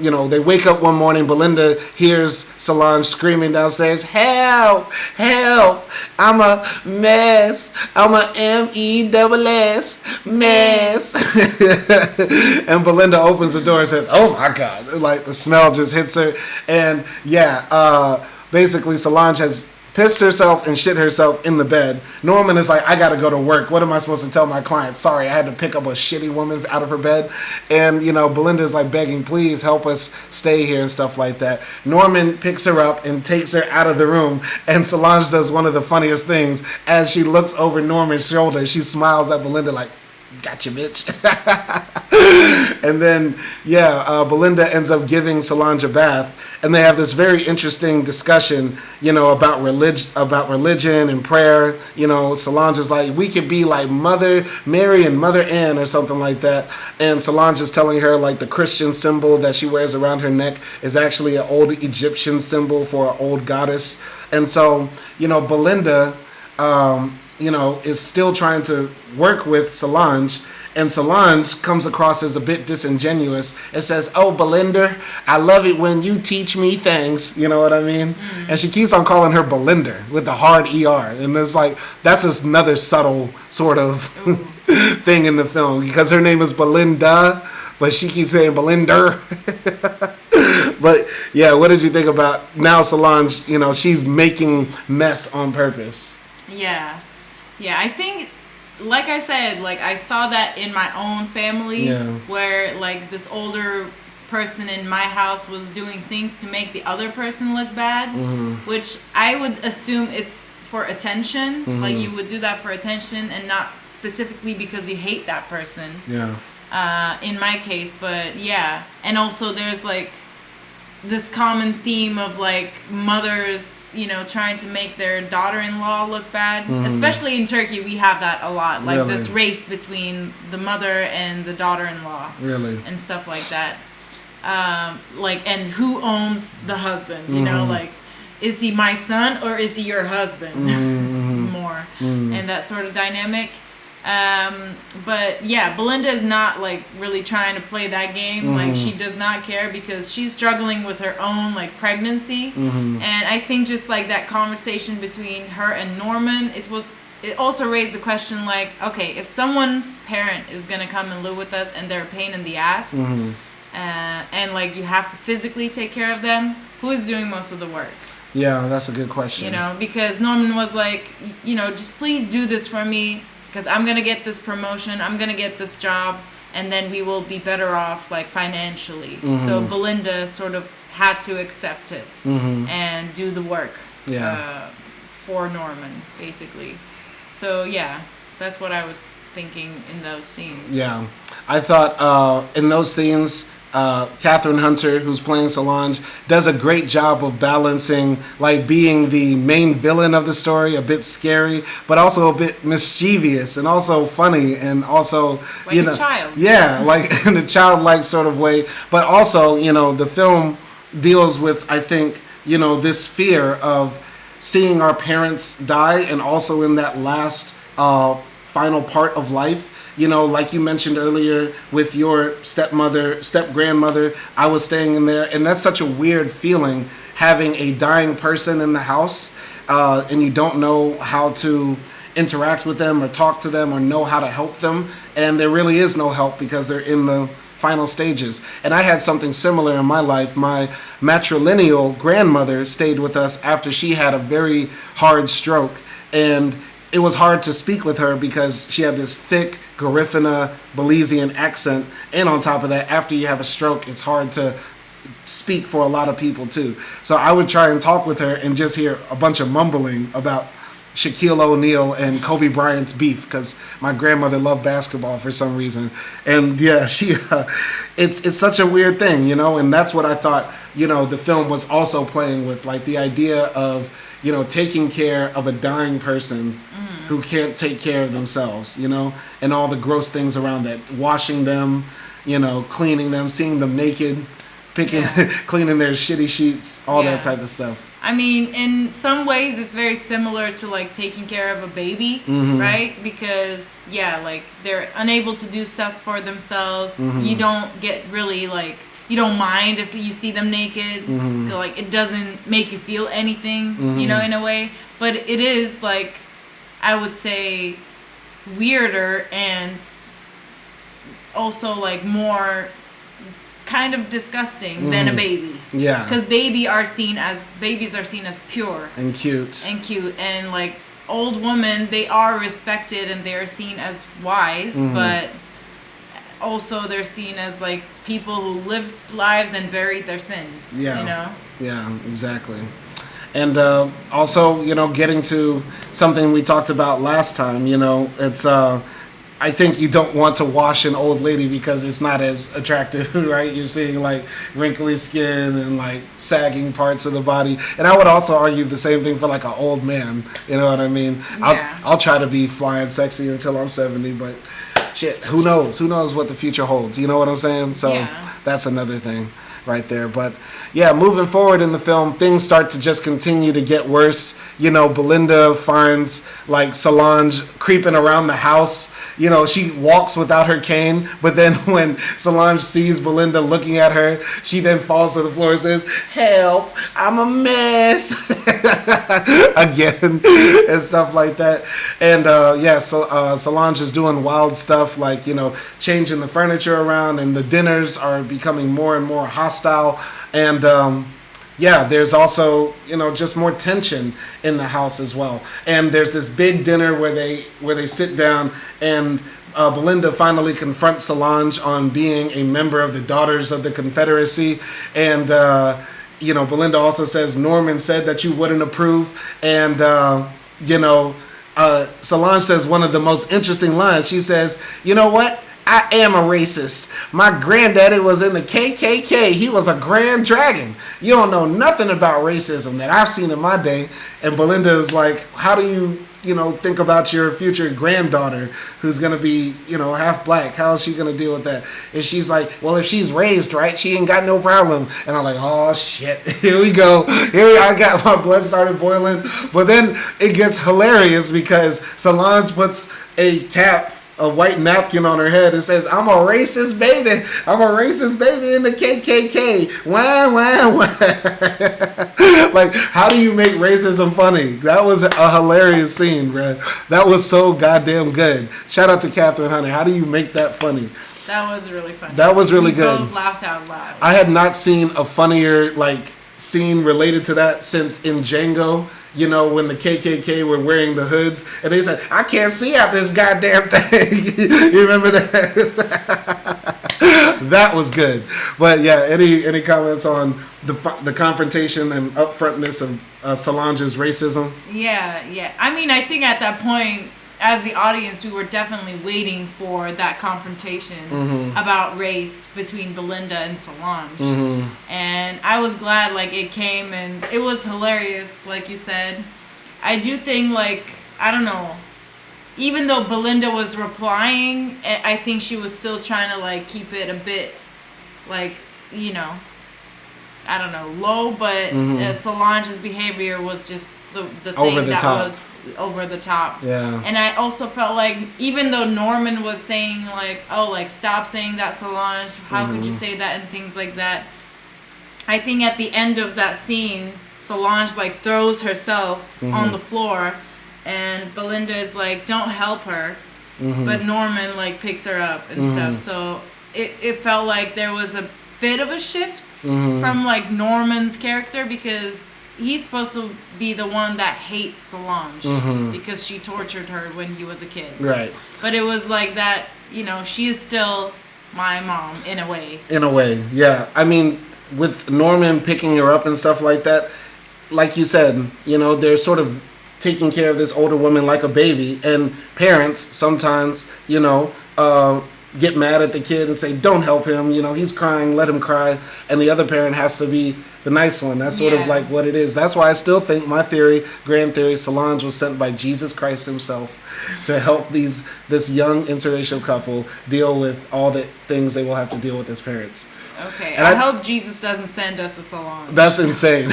you know, they wake up one morning. Belinda hears Solange screaming downstairs, "Help! Help! I'm a mess. I'm a MESS mess." And Belinda opens the door and says, "Oh my God!" Like the smell just hits her, and basically Solange has pissed herself and shit herself in the bed. Norman is like, I gotta go to work. What am I supposed to tell my client? Sorry, I had to pick up a shitty woman out of her bed. And, Belinda's like begging, please help us stay here and stuff like that. Norman picks her up and takes her out of the room. And Solange does one of the funniest things. As she looks over Norman's shoulder, she smiles at Belinda like, gotcha, bitch. And then, Belinda ends up giving Solange a bath, and they have this very interesting discussion, about religion and prayer. Solange is like, we could be like Mother Mary and Mother Ann or something like that. And Solange is telling her like the Christian symbol that she wears around her neck is actually an old Egyptian symbol for an old goddess. And so, Belinda, is still trying to work with Solange, and Solange comes across as a bit disingenuous and says, oh, Belinda, I love it when you teach me things. You know what I mean? Mm-hmm. And she keeps on calling her Belinda with the hard ER. And it's like, that's just another subtle sort of thing in the film, because her name is Belinda, but she keeps saying Belinda. But yeah, what did you think about now Solange, she's making mess on purpose?
Yeah, I think, like I said, like I saw that in my own family, where like this older person in my house was doing things to make the other person look bad, which I would assume it's for attention. Like you would do that for attention and not specifically because you hate that person. In my case, but yeah. And also there's like this common theme of like mothers, trying to make their daughter-in-law look bad. Especially in Turkey, we have that a lot. Like this race between the mother and the daughter-in-law. And stuff like that. And who owns the husband? Like, is he my son or is he your husband? More. And that sort of dynamic. But yeah, Belinda is not like really trying to play that game. Like she does not care because she's struggling with her own like pregnancy. And I think just like that conversation between her and Norman, it also raised the question like, okay, if someone's parent is gonna come and live with us and they're a pain in the ass, and like you have to physically take care of them, who is doing most of the work?
Yeah, that's a good question.
Because Norman was like, just please do this for me, because I'm going to get this promotion, I'm going to get this job, and then we will be better off, like, financially. So Belinda sort of had to accept it and do the work for Norman, basically. So, yeah, that's what I was thinking in those scenes.
Yeah. I thought in those scenes, Catherine Hunter, who's playing Solange, does a great job of balancing like being the main villain of the story, a bit scary, but also a bit mischievous and also funny, and also
like a child.
Yeah, like in a childlike sort of way. But also, the film deals with, I think, this fear of seeing our parents die, and also in that last final part of life. Like you mentioned earlier with your step-grandmother, I was staying in there, and that's such a weird feeling, having a dying person in the house, and you don't know how to interact with them or talk to them or know how to help them, and there really is no help because they're in the final stages. And I had something similar in my life. My matrilineal grandmother stayed with us after she had a very hard stroke, and it was hard to speak with her because she had this thick Garifuna Belizean accent. And on top of that, after you have a stroke, it's hard to speak for a lot of people too. So I would try and talk with her and just hear a bunch of mumbling about Shaquille O'Neal and Kobe Bryant's beef, because my grandmother loved basketball for some reason. And yeah, it's such a weird thing, and that's what I thought, the film was also playing with, like the idea of, taking care of a dying person who can't take care of themselves, and all the gross things around that. Washing them, cleaning them, seeing them naked, cleaning their shitty sheets, all that type of stuff.
I mean, in some ways, it's very similar to like taking care of a baby, right? Because like they're unable to do stuff for themselves. You don't get really like, you don't mind if you see them naked. Like it doesn't make you feel anything, in a way. But it is like, I would say, weirder and also like more kind of disgusting than a baby.
Yeah.
Because babies are seen as pure
and cute,
and like old women, they are respected and they are seen as wise, but also they're seen as like people who lived lives and buried their sins.
Yeah.
You know.
Yeah. Exactly. And also, getting to something we talked about last time, it's, I think you don't want to wash an old lady because it's not as attractive, right? You're seeing like wrinkly skin and like sagging parts of the body. And I would also argue the same thing for like an old man. You know what I mean?
Yeah.
I'll try to be flying sexy until I'm 70, but shit, who knows? Who knows what the future holds? You know what I'm saying? So that's another thing right there. But yeah, moving forward in the film, things start to just continue to get worse. Belinda finds like Solange creeping around the house. She walks without her cane, but then when Solange sees Belinda looking at her, she then falls to the floor and says, "Help, I'm a mess." Again, and stuff like that. And Solange is doing wild stuff like, changing the furniture around, and the dinners are becoming more and more hostile. And there's also, just more tension in the house as well. And there's this big dinner where they sit down, and Belinda finally confronts Solange on being a member of the Daughters of the Confederacy. And, Belinda also says, "Norman said that you wouldn't approve." And, Solange says one of the most interesting lines. She says, "You know what? I am a racist. My granddaddy was in the KKK. He was a grand dragon. You don't know nothing about racism that I've seen in my day." And Belinda is like, "How do you, think about your future granddaughter who's going to be, half black? How is she going to deal with that?" And she's like, "Well, if she's raised right, she ain't got no problem." And I'm like, "Oh, shit. Here we go. I got my blood started boiling." But then it gets hilarious because Solange puts a white napkin on her head and says, "I'm a racist baby. I'm a racist baby in the KKK. Wah, wah, wah." Like, how do you make racism funny? That was a hilarious scene, bro. That was so goddamn good. Shout out to Catherine Hunter. How do you make that funny?
That was really funny.
That was really good.
We both laughed out loud.
I had not seen a funnier, scene related to that since in Django. When the KKK were wearing the hoods, and they said, "I can't see out this goddamn thing." You remember that? That was good. But yeah, any comments on the confrontation and upfrontness of Solange's racism?
Yeah. I mean, I think at that point, as the audience, we were definitely waiting for that confrontation about race between Belinda and Solange. And I was glad, it came, and it was hilarious, like you said. I do think, I don't know, even though Belinda was replying, I think she was still trying to, keep it a bit, I don't know, low, but Solange's behavior was just the thing that was over the top.
Yeah.
And I also felt like, even though Norman was saying stop saying that, Solange, how could you say that, and things like that, I think at the end of that scene, Solange throws herself on the floor, and Belinda is like, "Don't help her," but Norman picks her up and stuff. So it felt like there was a bit of a shift from Norman's character, because he's supposed to be the one that hates Solange because she tortured her when he was a kid.
Right.
But it was that, she is still my mom in a way.
In a way, yeah. I mean, with Norman picking her up and stuff like that, like you said, they're sort of taking care of this older woman like a baby, and parents sometimes, get mad at the kid and say, "Don't help him, he's crying, let him cry," and the other parent has to be the nice one. That's sort of what it is. That's why I still think my grand theory, Solange was sent by Jesus Christ himself to help this young interracial couple deal with all the things they will have to deal with as parents.
Okay, and I hope Jesus doesn't send us a Solange.
That's insane.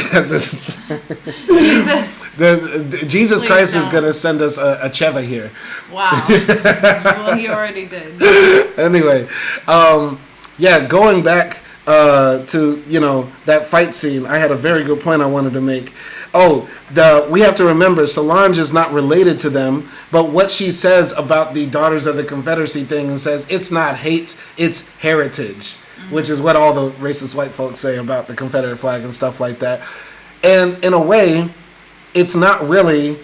Jesus Christ is going to send us a Cheva here.
Wow. Well, he already did.
Anyway, going back to that fight scene, I had a very good point I wanted to make. We have to remember Solange is not related to them, but what she says about the Daughters of the Confederacy thing, and says it's not hate, it's heritage. which is what all the racist white folks say about the Confederate flag and stuff like that. And in a way, it's not really,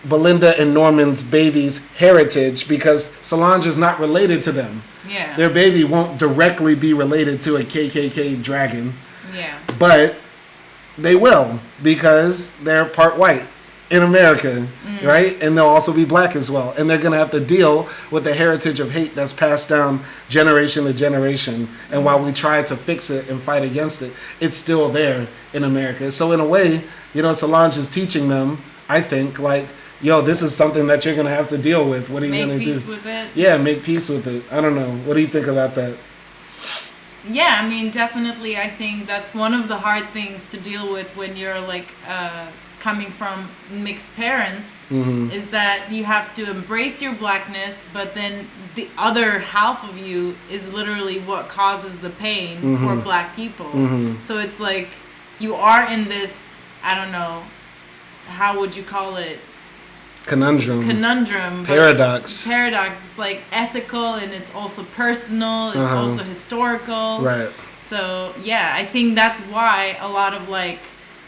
Belinda and Norman's baby's heritage, because Solange is not related to them.
Yeah.
Their baby won't directly be related to a KKK dragon.
Yeah.
But they will, because they're part white in America, right? And they'll also be black as well. And they're going to have to deal with the heritage of hate that's passed down generation to generation. And while we try to fix it and fight against it, it's still there in America. So in a way, Solange is teaching them, I think, like, yo, this is something that you're going to have to deal with. What are you going to do?
Make peace with it?
Yeah, make peace with it. I don't know. What do you think about that?
Yeah, I mean, definitely, I think that's one of the hard things to deal with when you're, like, coming from mixed parents, is that you have to embrace your blackness, but then the other half of you is literally what causes the pain for black people. So it's like, you are in this, I don't know, how would you call it? Conundrum.
Paradox.
It's like ethical, and it's also personal. It's also historical.
Right.
So yeah, I think that's why a lot of like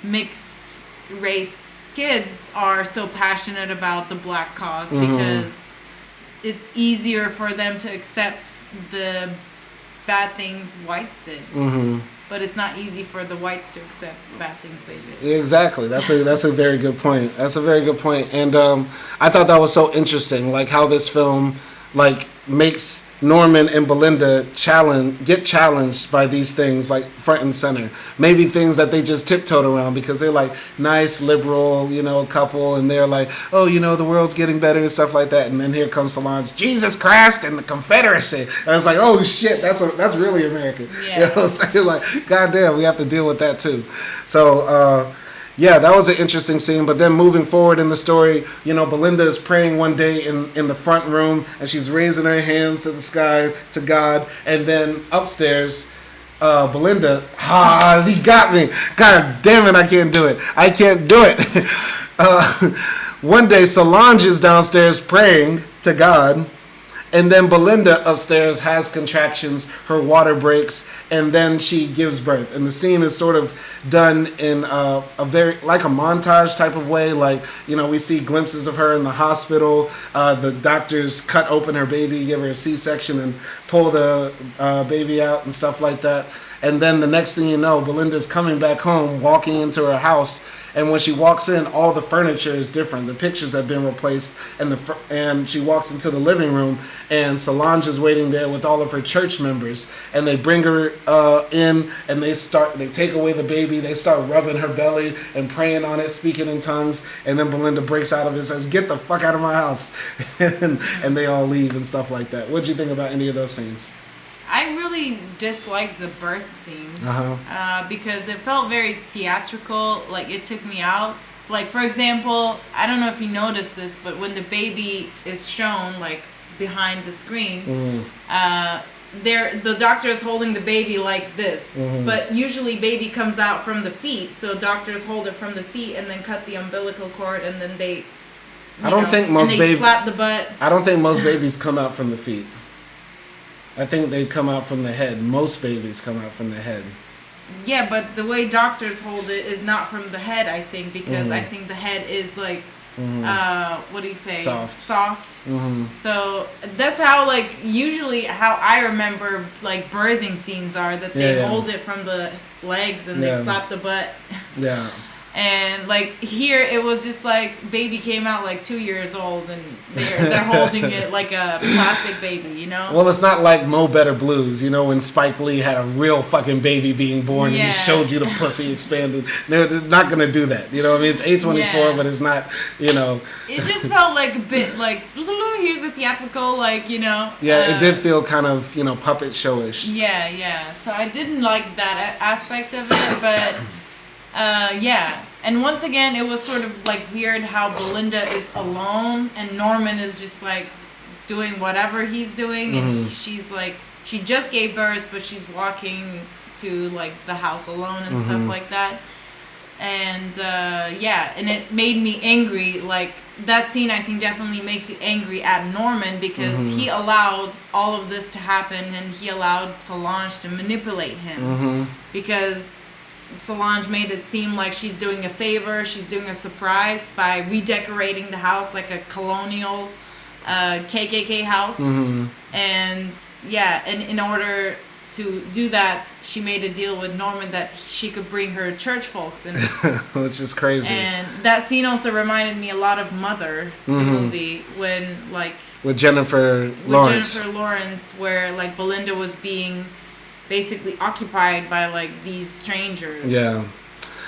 mixed race kids are so passionate about the black cause, because it's easier for them to accept the bad things whites did. But it's not easy for the whites to accept bad things they did.
Exactly. That's a very good point. And I thought that was so interesting, like how this film like makes Norman and Belinda get challenged by these things, like front and center. Maybe things that they just tiptoed around because they're like nice, liberal, couple, and they're like, oh, the world's getting better and stuff like that. And then here comes Solange, Jesus Christ and the Confederacy. And I was like, oh shit, that's really American.
Yeah.
So like, goddamn, we have to deal with that too. So yeah, that was an interesting scene. But then moving forward in the story, Belinda is praying one day in the front room, and she's raising her hands to the sky, to God. And then upstairs, Belinda, he got me. God damn it, I can't do it. One day, Solange is downstairs praying to God. And then Belinda upstairs has contractions, her water breaks, and then she gives birth. And the scene is sort of done in a very, like a montage type of way. Like, we see glimpses of her in the hospital. The doctors cut open her baby, give her a C-section, and pull the baby out and stuff like that. And then the next thing you know, Belinda's coming back home, walking into her house. And when she walks in, all the furniture is different. The pictures have been replaced, and she walks into the living room, and Solange is waiting there with all of her church members, and they bring her in, and they take away the baby, they start rubbing her belly and praying on it, speaking in tongues, and then Belinda breaks out of it and says, "Get the fuck out of my house," and they all leave and stuff like that. What did you think about any of those scenes?
I really disliked the birth scene because it felt very theatrical. Like, it took me out. Like, for example, I don't know if you noticed this, but when the baby is shown, like, behind the screen, the doctor is holding the baby like this. But usually baby comes out from the feet, so doctors hold it from the feet and then cut the umbilical cord, and then they slap the butt.
I don't think most babies come out from the feet. I think they come out from the head. Most babies come out from the head.
Yeah, but the way doctors hold it is not from the head, I think, because I think the head is like, what do you say?
Soft.
So that's how, like, usually how I remember, like, birthing scenes are, that they hold it from the legs and they slap the butt.
Yeah.
And, like, here it was just like baby came out like 2 years old, and they're holding it like a plastic baby,
Well, it's not like Mo Better Blues, when Spike Lee had a real fucking baby being born and he showed you the pussy expanded. They're not going to do that, It's A24, but it's not,
It just felt like a bit like, here's a theatrical, like,
Yeah, it did feel kind of, puppet showish.
Yeah. So I didn't like that aspect of it, but... and once again, it was sort of like weird how Belinda is alone and Norman is just like doing whatever he's doing, and she's like, she just gave birth, but she's walking to like the house alone and stuff like that. And and it made me angry. Like, that scene, I think, definitely makes you angry at Norman because he allowed all of this to happen, and he allowed Solange to manipulate him because Solange made it seem like she's doing a favor, she's doing a surprise by redecorating the house like a colonial KKK house. And in order to do that, she made a deal with Norman that she could bring her church folks in.
Which is crazy.
And that scene also reminded me a lot of Mother, the movie, when, like...
With Jennifer Lawrence.
Where, like, Belinda was being basically occupied by, like, these strangers.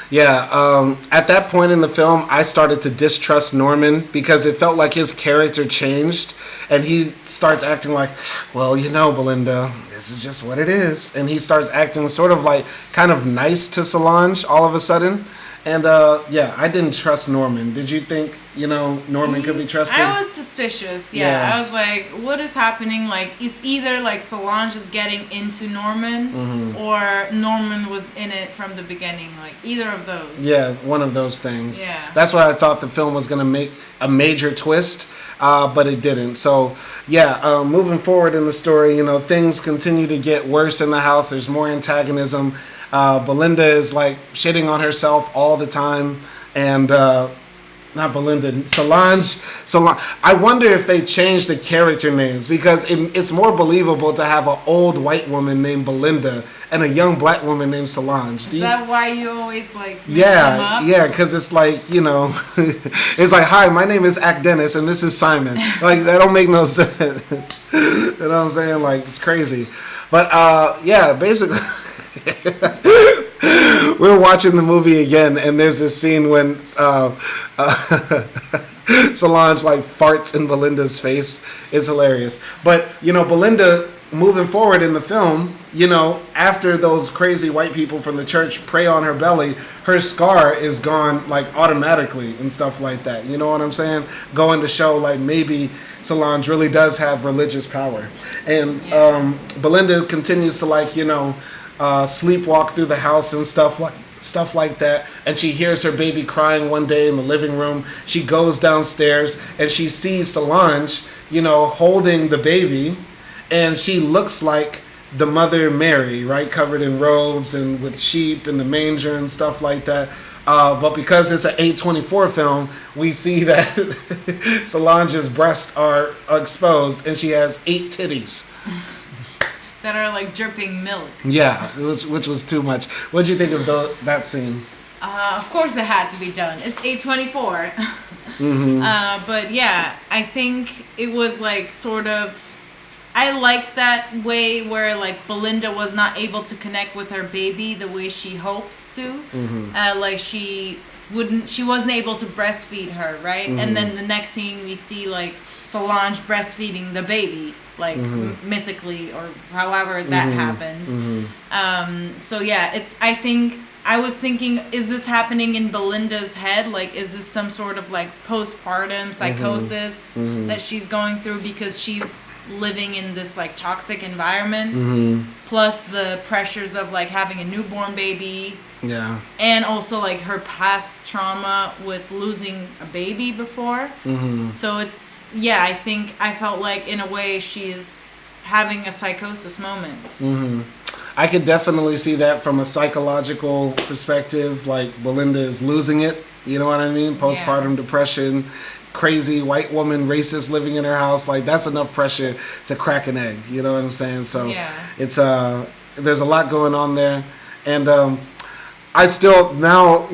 At that point in the film, I started to distrust Norman because it felt like his character changed, and he starts acting like, well, Belinda, this is just what it is. And he starts acting sort of like kind of nice to Solange all of a sudden. And I didn't trust Norman. Did you think, Norman could be trusted?
I was suspicious. I was like, what is happening? Like, it's either like Solange is getting into Norman or Norman was in it from the beginning. Like, either of those.
Yeah, one of those things.
Yeah.
That's why I thought the film was going to make a major twist, but it didn't. So, moving forward in the story, things continue to get worse in the house. There's more antagonism. Belinda is like shitting on herself all the time, and not Belinda, Solange. I wonder if they changed the character names because it's more believable to have an old white woman named Belinda and a young black woman named Solange.
Is that why you always like mix them up?
Because it's like it's like, hi, my name is Dennis and this is Simon. Like, that don't make no sense. You know what I'm saying? Like, it's crazy, but basically. We're watching the movie again, and there's this scene when Solange like farts in Belinda's face. It's hilarious. But Belinda, moving forward in the film, after those crazy white people from the church prey on her belly, her scar is gone like automatically and stuff like that. You know what I'm saying? Going to show like maybe Solange really does have religious power. And Belinda continues to like sleepwalk through the house and stuff like that, and she hears her baby crying one day in the living room. She goes downstairs and she sees Solange holding the baby, and she looks like the Mother Mary, right, covered in robes and with sheep in the manger and stuff like that. But because it's an A24 film, we see that Solange's breasts are exposed and she has 8 titties
that are like dripping milk.
Yeah, which was too much. What did you think of that scene?
Of course it had to be done. It's A24. But yeah, I think it was like sort of... I like that way where like Belinda was not able to connect with her baby the way she hoped to. Like she wasn't able to breastfeed her, right? And then the next scene we see like Solange breastfeeding the baby, like mythically or however that happened. I think I was thinking, is this happening in Belinda's head? Like, is this some sort of like postpartum psychosis that she's going through because she's living in this like toxic environment, plus the pressures of like having a newborn baby, and also like her past trauma with losing a baby before. So it's I felt like in a way she's having a psychosis moment.
I could definitely see that from a psychological perspective. Like, Belinda is losing it, you know what I mean? Postpartum depression, crazy white woman, racist, living in her house. Like, that's enough pressure to crack an egg, you know what I'm saying? So it's there's a lot going on there. And I still now,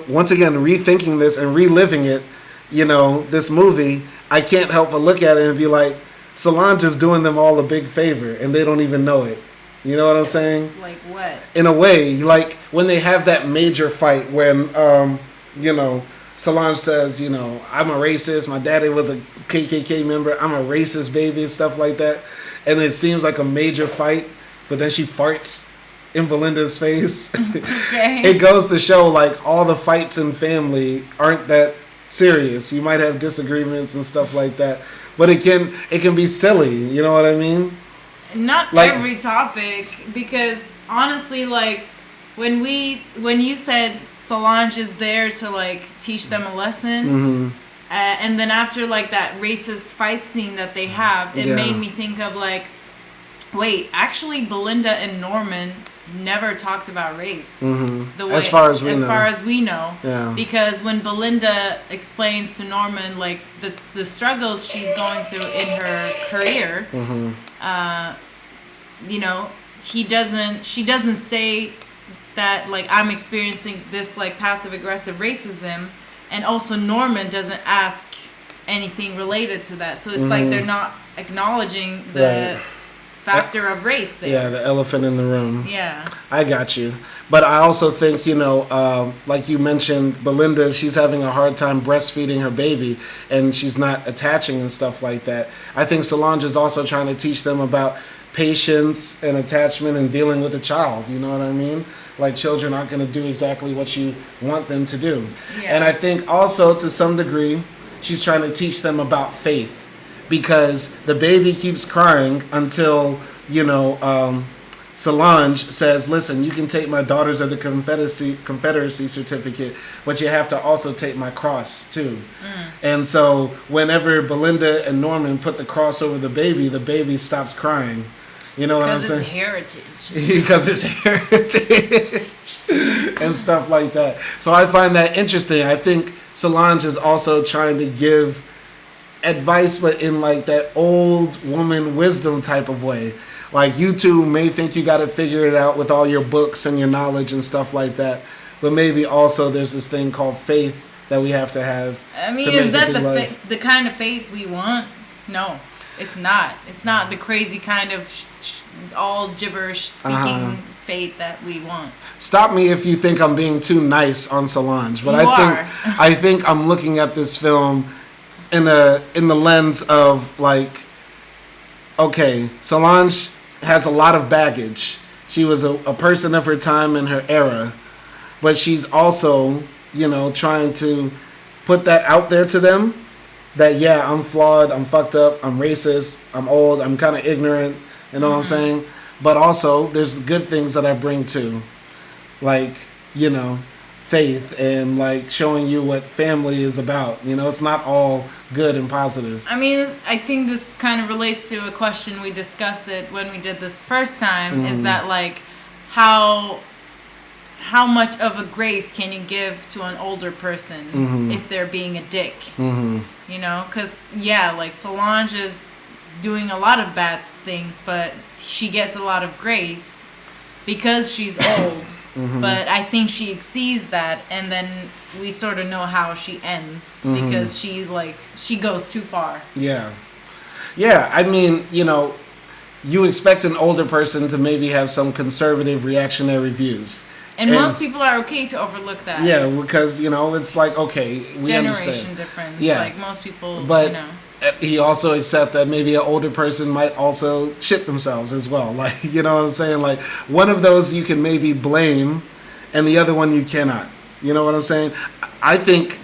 once again, rethinking this and reliving it, this movie, I can't help but look at it and be like, Solange is doing them all a big favor and they don't even know it. You know what I'm saying?
Like what?
In a way, like when they have that major fight when, Solange says, I'm a racist. My daddy was a KKK member. I'm a racist baby and stuff like that. And it seems like a major fight, but then she farts in Belinda's face.
Okay.
It goes to show like all the fights in family aren't that serious. You might have disagreements and stuff like that, but it can be silly. You know what I mean?
Not like, every topic, because honestly, like when you said Solange is there to like teach them a lesson.
Mm-hmm.
And then after like that racist fight scene that they have, it made me think of like, wait, actually Belinda and Norman never talked about race.
Mm-hmm.
The way,
as far as we know.
Yeah. Because when Belinda explains to Norman like the struggles she's going through in her career, you know, she doesn't say that like I'm experiencing this like passive aggressive racism, and also Norman doesn't ask anything related to that. So it's like they're not acknowledging the factor of race there.
Yeah, the elephant in the room.
Yeah.
I got you. But I also think, you know, like you mentioned, Belinda, she's having a hard time breastfeeding her baby, and she's not attaching and stuff like that. I think Solange is also trying to teach them about patience and attachment and dealing with a child. You know what I mean? Like, children aren't going to do exactly what you want them to do. Yeah. And I think also, to some degree, she's trying to teach them about faith. Because the baby keeps crying until, you know, Solange says, listen, you can take my Daughters of the Confederacy certificate, but you have to also take my cross, too. And so whenever Belinda and Norman put the cross over the baby stops crying. You know what I'm saying? Because it's heritage. And stuff like that. So I find that interesting. I think Solange is also trying to give advice, but in like that old woman wisdom type of way. Like, you two may think you got to figure it out with all your books and your knowledge and stuff like that, but maybe also there's this thing called faith that we have to have.
I mean, is that the kind of faith we want? No, it's not. It's not the crazy kind of all gibberish speaking faith that we want.
Stop me if you think I'm being too nice on Solange, but I think I'm looking at this film in the lens of like, okay, Solange has a lot of baggage. She was a person of her time and her era, but she's also, you know, trying to put that out there to them that, yeah, I'm flawed, I'm fucked up, I'm racist, I'm old, I'm kind of ignorant, you know what I'm saying? But also, there's good things that I bring too, like, you know, faith and like showing you what family is about. You know, it's not all good and positive.
I mean, I think this kind of relates to a question we discussed it when we did this first time, is that like how much of a grace can you give to an older person if they're being a dick? You know, because yeah, like Solange is doing a lot of bad things, but she gets a lot of grace because she's old. But I think she exceeds that, and then we sort of know how she ends because she goes too far. Yeah.
I mean, you know, you expect an older person to maybe have some conservative, reactionary views.
And most people are okay to overlook that.
Yeah, because, you know, it's like, okay, we
Generation
understand.
difference. Yeah. Like, most people,
but,
you know.
He also accepts that maybe an older person might also shit themselves as well. Like, you know what I'm saying? Like, one of those you can maybe blame, and the other one you cannot. You know what I'm saying? I think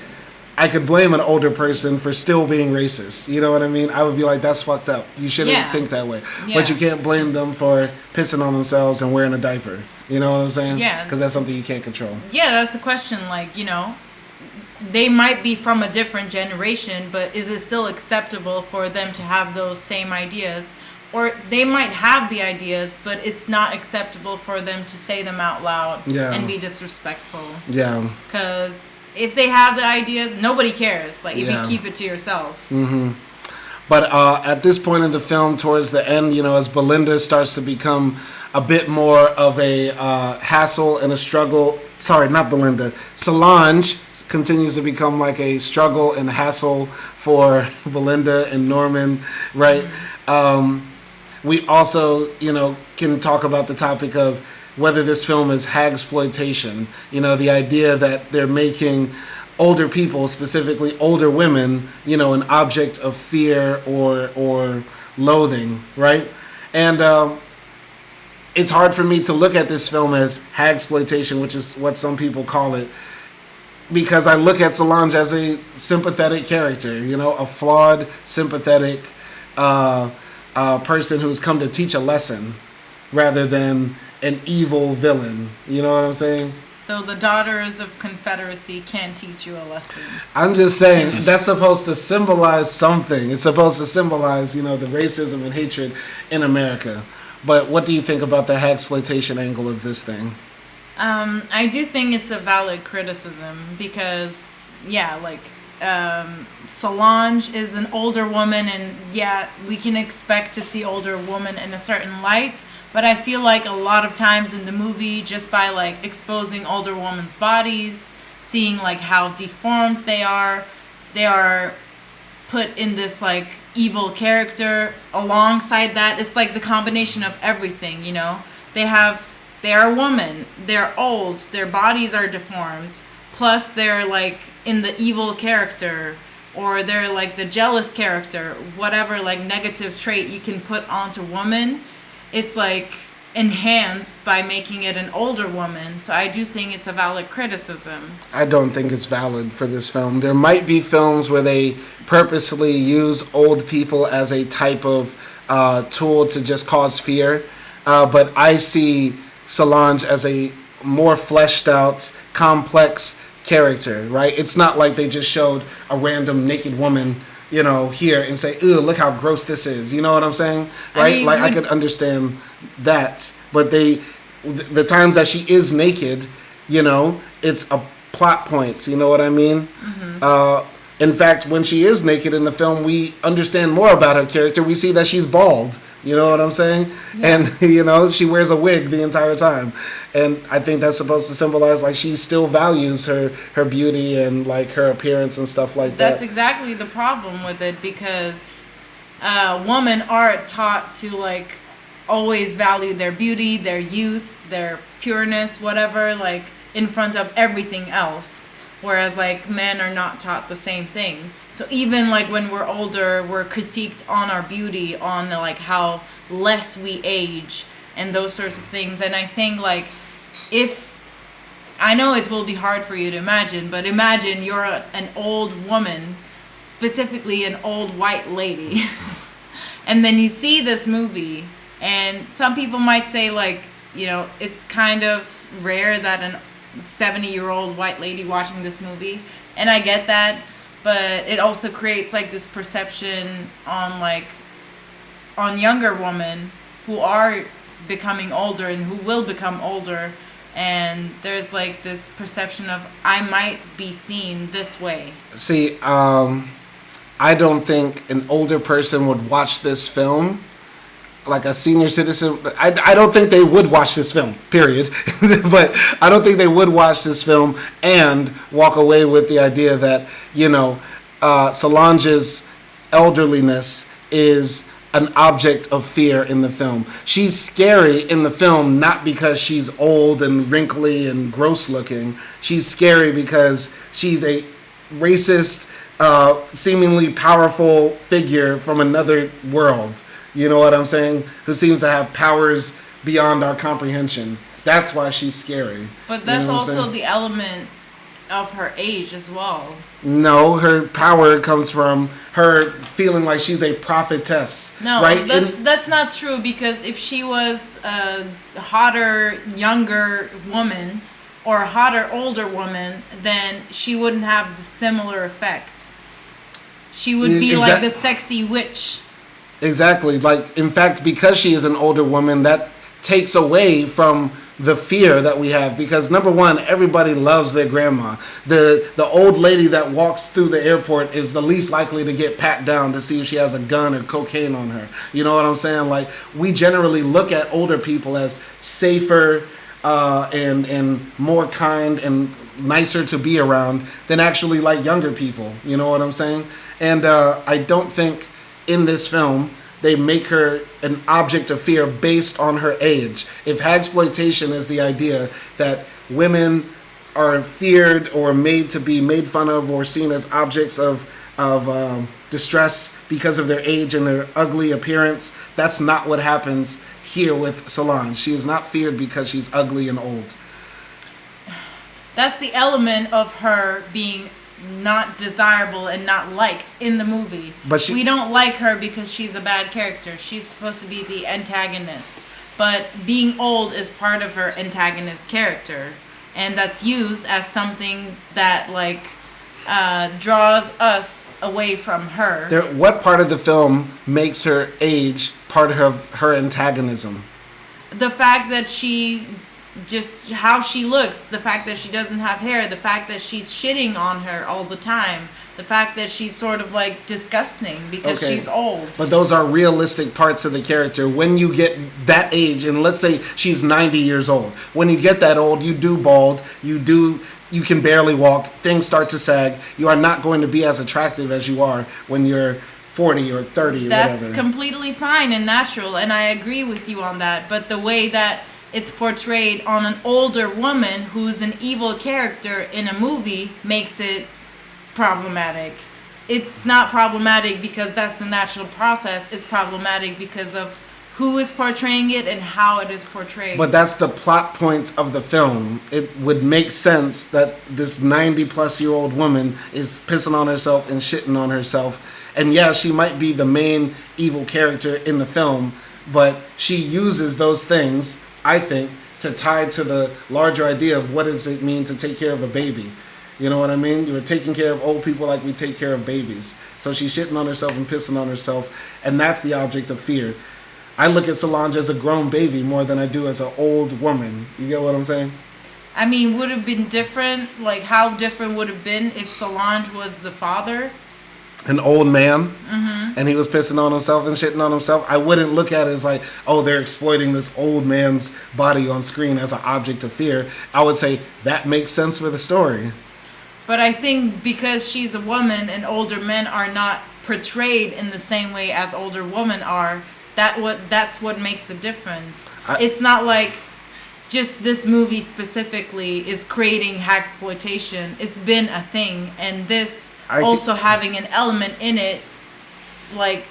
I could blame an older person for still being racist. You know what I mean? I would be like, that's fucked up. You shouldn't think that way. Yeah. But you can't blame them for pissing on themselves and wearing a diaper. You know what I'm saying?
Yeah.
Because that's something you can't control.
Yeah, that's the question. Like, you know, they might be from a different generation, but is it still acceptable for them to have those same ideas? Or they might have the ideas, but it's not acceptable for them to say them out loud and be disrespectful. Yeah. Because if they have the ideas, nobody cares. Like, if you keep it to yourself.
But at this point in the film, towards the end, you know, as Belinda starts to become a bit more of a hassle and a struggle. Sorry, not Belinda. Solange continues to become like a struggle and hassle for Belinda and Norman, right? We also, you know, can talk about the topic of whether this film is Hagsploitation. You know, the idea that they're making older people, specifically older women, you know, an object of fear or loathing, right? And it's hard for me to look at this film as Hagsploitation, which is what some people call it, because I look at Solange as a sympathetic character, you know, a flawed, sympathetic person who's come to teach a lesson rather than an evil villain. You know what I'm saying?
So the daughters of Confederacy can teach you a lesson.
I'm just saying, that's supposed to symbolize something. It's supposed to symbolize, the racism and hatred in America. But what do you think about the Hagsploitation angle of this thing?
I do think it's a valid criticism because, Solange is an older woman, and we can expect to see older women in a certain light. But I feel like a lot of times in the movie, just by exposing older women's bodies, seeing how deformed they are put in this evil character. Alongside that, it's the combination of everything. They are women, they're old, their bodies are deformed, plus they're in the evil character, or they're the jealous character, whatever negative trait you can put onto woman. It's enhanced by making it an older woman. So I do think it's a valid criticism.
I don't think it's valid for this film. There might be films where they purposely use old people as a type of tool to just cause fear. But I see Solange as a more fleshed out, complex character, right? It's not like they just showed a random naked woman here and say, "Ew, look how gross this is." You know what I'm saying? Right? I could understand that. But the times that she is naked, it's a plot point. You know what I mean? Mm-hmm. In fact, when she is naked in the film, we understand more about her character. We see that she's bald. You know what I'm saying? Yeah. And, she wears a wig the entire time. And I think that's supposed to symbolize, she still values her beauty and, her appearance and stuff like that.
That's exactly the problem with it, because women are taught to, always value their beauty, their youth, their pureness, whatever, in front of everything else. Whereas, men are not taught the same thing. So even, when we're older, we're critiqued on our beauty, on, how less we age, and those sorts of things. And I think, I know it will be hard for you to imagine, but imagine you're an old woman, specifically an old white lady, and then you see this movie, and some people might say, it's kind of rare that an 70-year-old white lady watching this movie, and I get that, but it also creates this perception on younger women who are becoming older and who will become older, and there's this perception of, I might be seen this way.
See, I don't think an older person would watch this film. A senior citizen, I don't think they would watch this film, period. But I don't think they would watch this film and walk away with the idea that, Solange's elderliness is an object of fear in the film. She's scary in the film not because she's old and wrinkly and gross looking. She's scary because she's a racist, seemingly powerful figure from another world. You know what I'm saying? Who seems to have powers beyond our comprehension. That's why she's scary.
But that's also the element of her age as well.
No, her power comes from her feeling like she's a prophetess.
No,
right?
That's not true, because if she was a hotter, younger woman or a hotter, older woman, then she wouldn't have the similar effects. She would be like the sexy witch.
Exactly. In fact, because she is an older woman, that takes away from the fear that we have. Because number one, everybody loves their grandma. The old lady that walks through the airport is the least likely to get pat down to see if she has a gun or cocaine on her. You know what I'm saying? We generally look at older people as safer and more kind and nicer to be around than actually younger people. You know what I'm saying? And I don't think in this film they make her an object of fear based on her age. If Hagsploitation is the idea that women are feared or made to be made fun of or seen as objects of distress because of their age and their ugly appearance, that's not what happens here with Solange. She is not feared because she's ugly and old.
That's the element of her being not desirable and not liked in the movie. But we don't like her because she's a bad character. She's supposed to be the antagonist. But being old is part of her antagonist character. and that's used as something that like draws us away from her.
What part of the film makes her age part of her antagonism?
The fact that she just how she looks, the fact that she doesn't have hair, the fact that she's shitting on her all the time, the fact that she's sort of like disgusting because she's old.
But those are realistic parts of the character. When you get that age, and let's say she's 90 years old, when you get that old, you do bald, you can barely walk, things start to sag, you are not going to be as attractive as you are when you're 40 or 30 or
That's
whatever.
completely fine and natural, and I agree with you on that. But the way that it's portrayed on an older woman who's an evil character in a movie makes it problematic. It's not problematic because that's the natural process. It's problematic because of who is portraying it and how it is portrayed.
But that's the plot point of the film. It would make sense that this 90-plus-year-old woman is pissing on herself and shitting on herself. And yeah, she might be the main evil character in the film, but she uses those things, I think, to tie to the larger idea of what does it mean to take care of a baby. You know what I mean? You're taking care of old people like we take care of babies. So she's shitting on herself and pissing on herself, and that's the object of fear. I look at Solange as a grown baby more than I do as an old woman. You get what I'm saying?
I mean, would it have been different? Like, how different would it have been if Solange was the father?
An old man, and he was pissing on himself and shitting on himself. I wouldn't look at it as like, oh, they're exploiting this old man's body on screen as an object of fear. I would say that makes sense for the story.
But I think because she's a woman and older men are not portrayed in the same way as older women are, that's what makes the difference. It's not like just this movie specifically is creating Hagsploitation. It's been a thing, and this also having an element in it like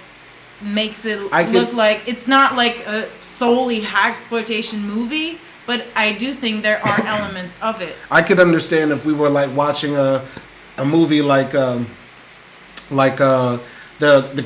makes it look like it's not like a solely Hagsploitation movie, but I do think there are elements of it.
I could understand if we were like watching a movie like The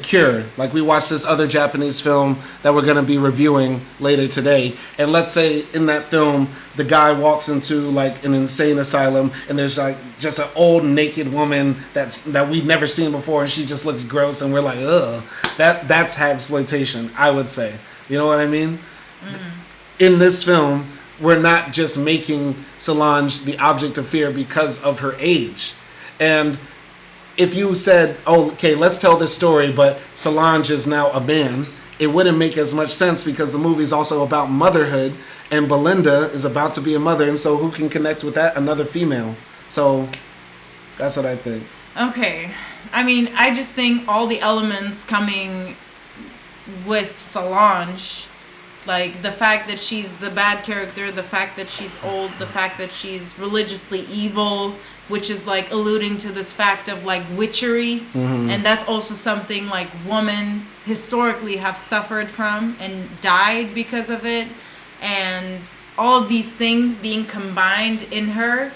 Cure. Like we watched this other Japanese film that we're going to be reviewing later today. And let's say in that film, the guy walks into like an insane asylum and there's like just an old naked woman that we've never seen before and she just looks gross and we're like, ugh. That's Hagsploitation, I would say. You know what I mean? In this film, we're not just making Solange the object of fear because of her age. And if you said, oh, okay, let's tell this story, but Solange is now a man, it wouldn't make as much sense because the movie is also about motherhood, and Belinda is about to be a mother, and so who can connect with that? Another female. So that's what I think.
Okay. I mean, I just think all the elements coming with Solange, like the fact that she's the bad character, the fact that she's old, the fact that she's religiously evil, which is like alluding to this fact of like witchery, and that's also something like women historically have suffered from and died because of it, and all of these things being combined in her,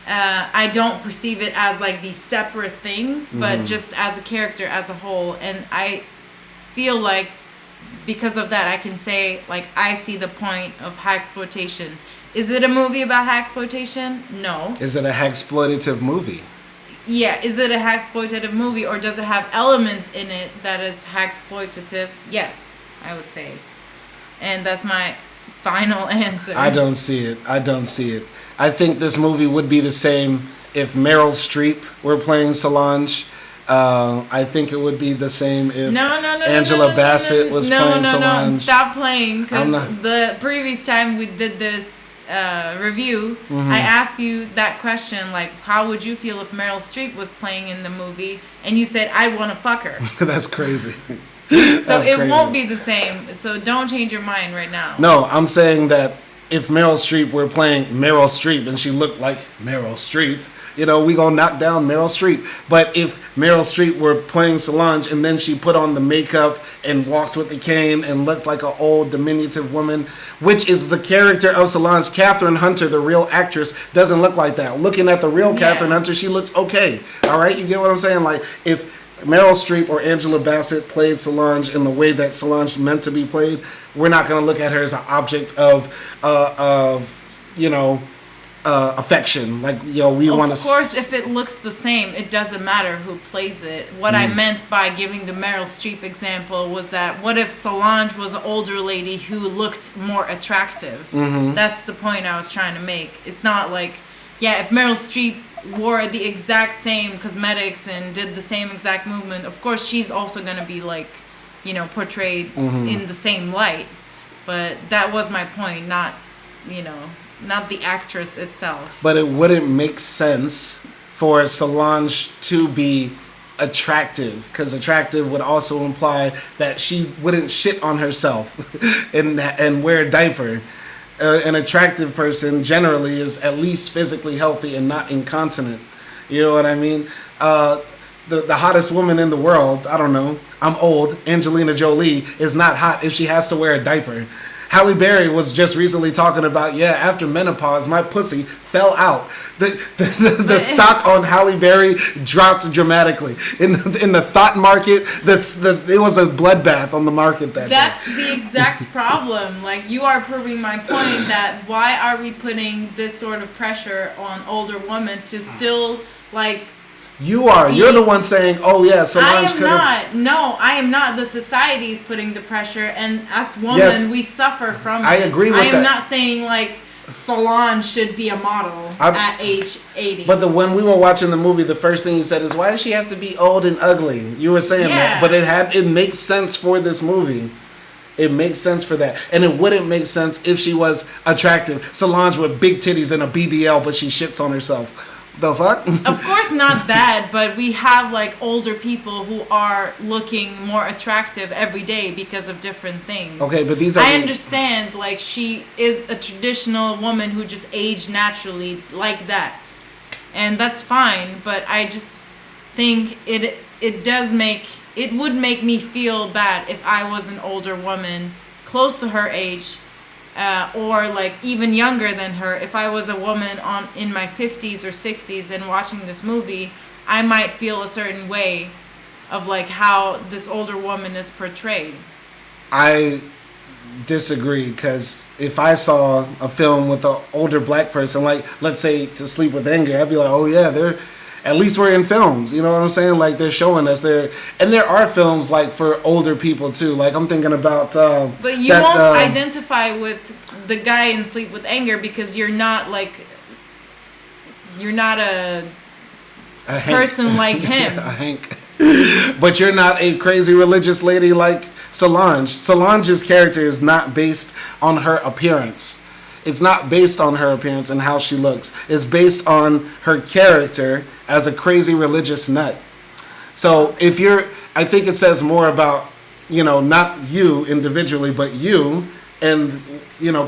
I don't perceive it as like these separate things, but just as a character as a whole. And I feel like because of that I can say like I see the point of Hagsploitation. Is it a movie about Hagsploitation? No.
Is it a Hagsploitative movie?
Yeah, is it a Hagsploitative movie, or does it have elements in it that is Hagsploitative? Yes, I would say. And that's my final answer.
I don't see it. I think this movie would be the same if Meryl Streep were playing Solange. I think it would be the same if Angela Bassett was playing Solange.
No, stop playing, because the previous time we did this review, I asked you that question, like, how would you feel if Meryl Streep was playing in the movie? And you said, I want to fuck her.
That's crazy.
So it won't be the same. So don't change your mind right now.
No, I'm saying that if Meryl Streep were playing Meryl Streep and she looked like Meryl Streep, you know, we gonna knock down Meryl Streep. But if Meryl Streep were playing Solange and then she put on the makeup and walked with the cane and looked like an old diminutive woman, which is the character of Solange, Catherine Hunter, the real actress, doesn't look like that. Looking at the real Catherine Hunter, she looks okay. All right, you get what I'm saying? Like if Meryl Streep or Angela Bassett played Solange in the way that Solange meant to be played, we're not gonna look at her as an object of you know, affection. Like, we want to.
Of course, if it looks the same, it doesn't matter who plays it. What I meant by giving the Meryl Streep example was that what if Solange was an older lady who looked more attractive? That's the point I was trying to make. It's not like, if Meryl Streep wore the exact same cosmetics and did the same exact movement, of course she's also going to be like, portrayed in the same light. But that was my point, not the actress itself.
But it wouldn't make sense for Solange to be attractive, because attractive would also imply that she wouldn't shit on herself and wear a diaper. An attractive person generally is at least physically healthy and not incontinent. You know what I mean? The hottest woman in the world, I don't know, I'm old, Angelina Jolie, is not hot if she has to wear a diaper. Halle Berry was just recently talking about, after menopause, my pussy fell out. The stock on Halle Berry dropped dramatically. In the thought market, it was a bloodbath on the market that
That's
day.
the exact problem. Like, you are proving my point that why are we putting this sort of pressure on older women to still, like... You're the one saying, Solange could have... No, I am not. The society is putting the pressure, and as women, we suffer from it.
I agree with that.
I am not saying, like, Solange should be a model at age 80.
But when we were watching the movie, the first thing you said is, why does she have to be old and ugly? You were saying that. But it makes sense for this movie. It makes sense for that. And it wouldn't make sense if she was attractive. Solange with big titties and a BBL, but she shits on herself. The fuck?
Of course not that, but we have like older people who are looking more attractive every day because of different things.
Okay, but I
understand, like, she is a traditional woman who just aged naturally like that. And that's fine, but I just think it would make me feel bad if I was an older woman close to her age. Or like even younger than her. If I was a woman in my 50s or 60s and watching this movie, I might feel a certain way of like how this older woman is portrayed.
I disagree, because if I saw a film with an older black person, like let's say To Sleep with Anger, I'd be like, they're at least we're in films, you know what I'm saying? Like, they're showing us there, and there are films like for older people too. Like, I'm thinking about.
But you won't identify with the guy in Sleep with Anger because you're not a person like him.
A Hank. But you're not a crazy religious lady like Solange. Solange's character is not based on her appearance. It's not based on her appearance and how she looks. It's based on her character as a crazy religious nut. So I think it says more about, not you individually, but you and,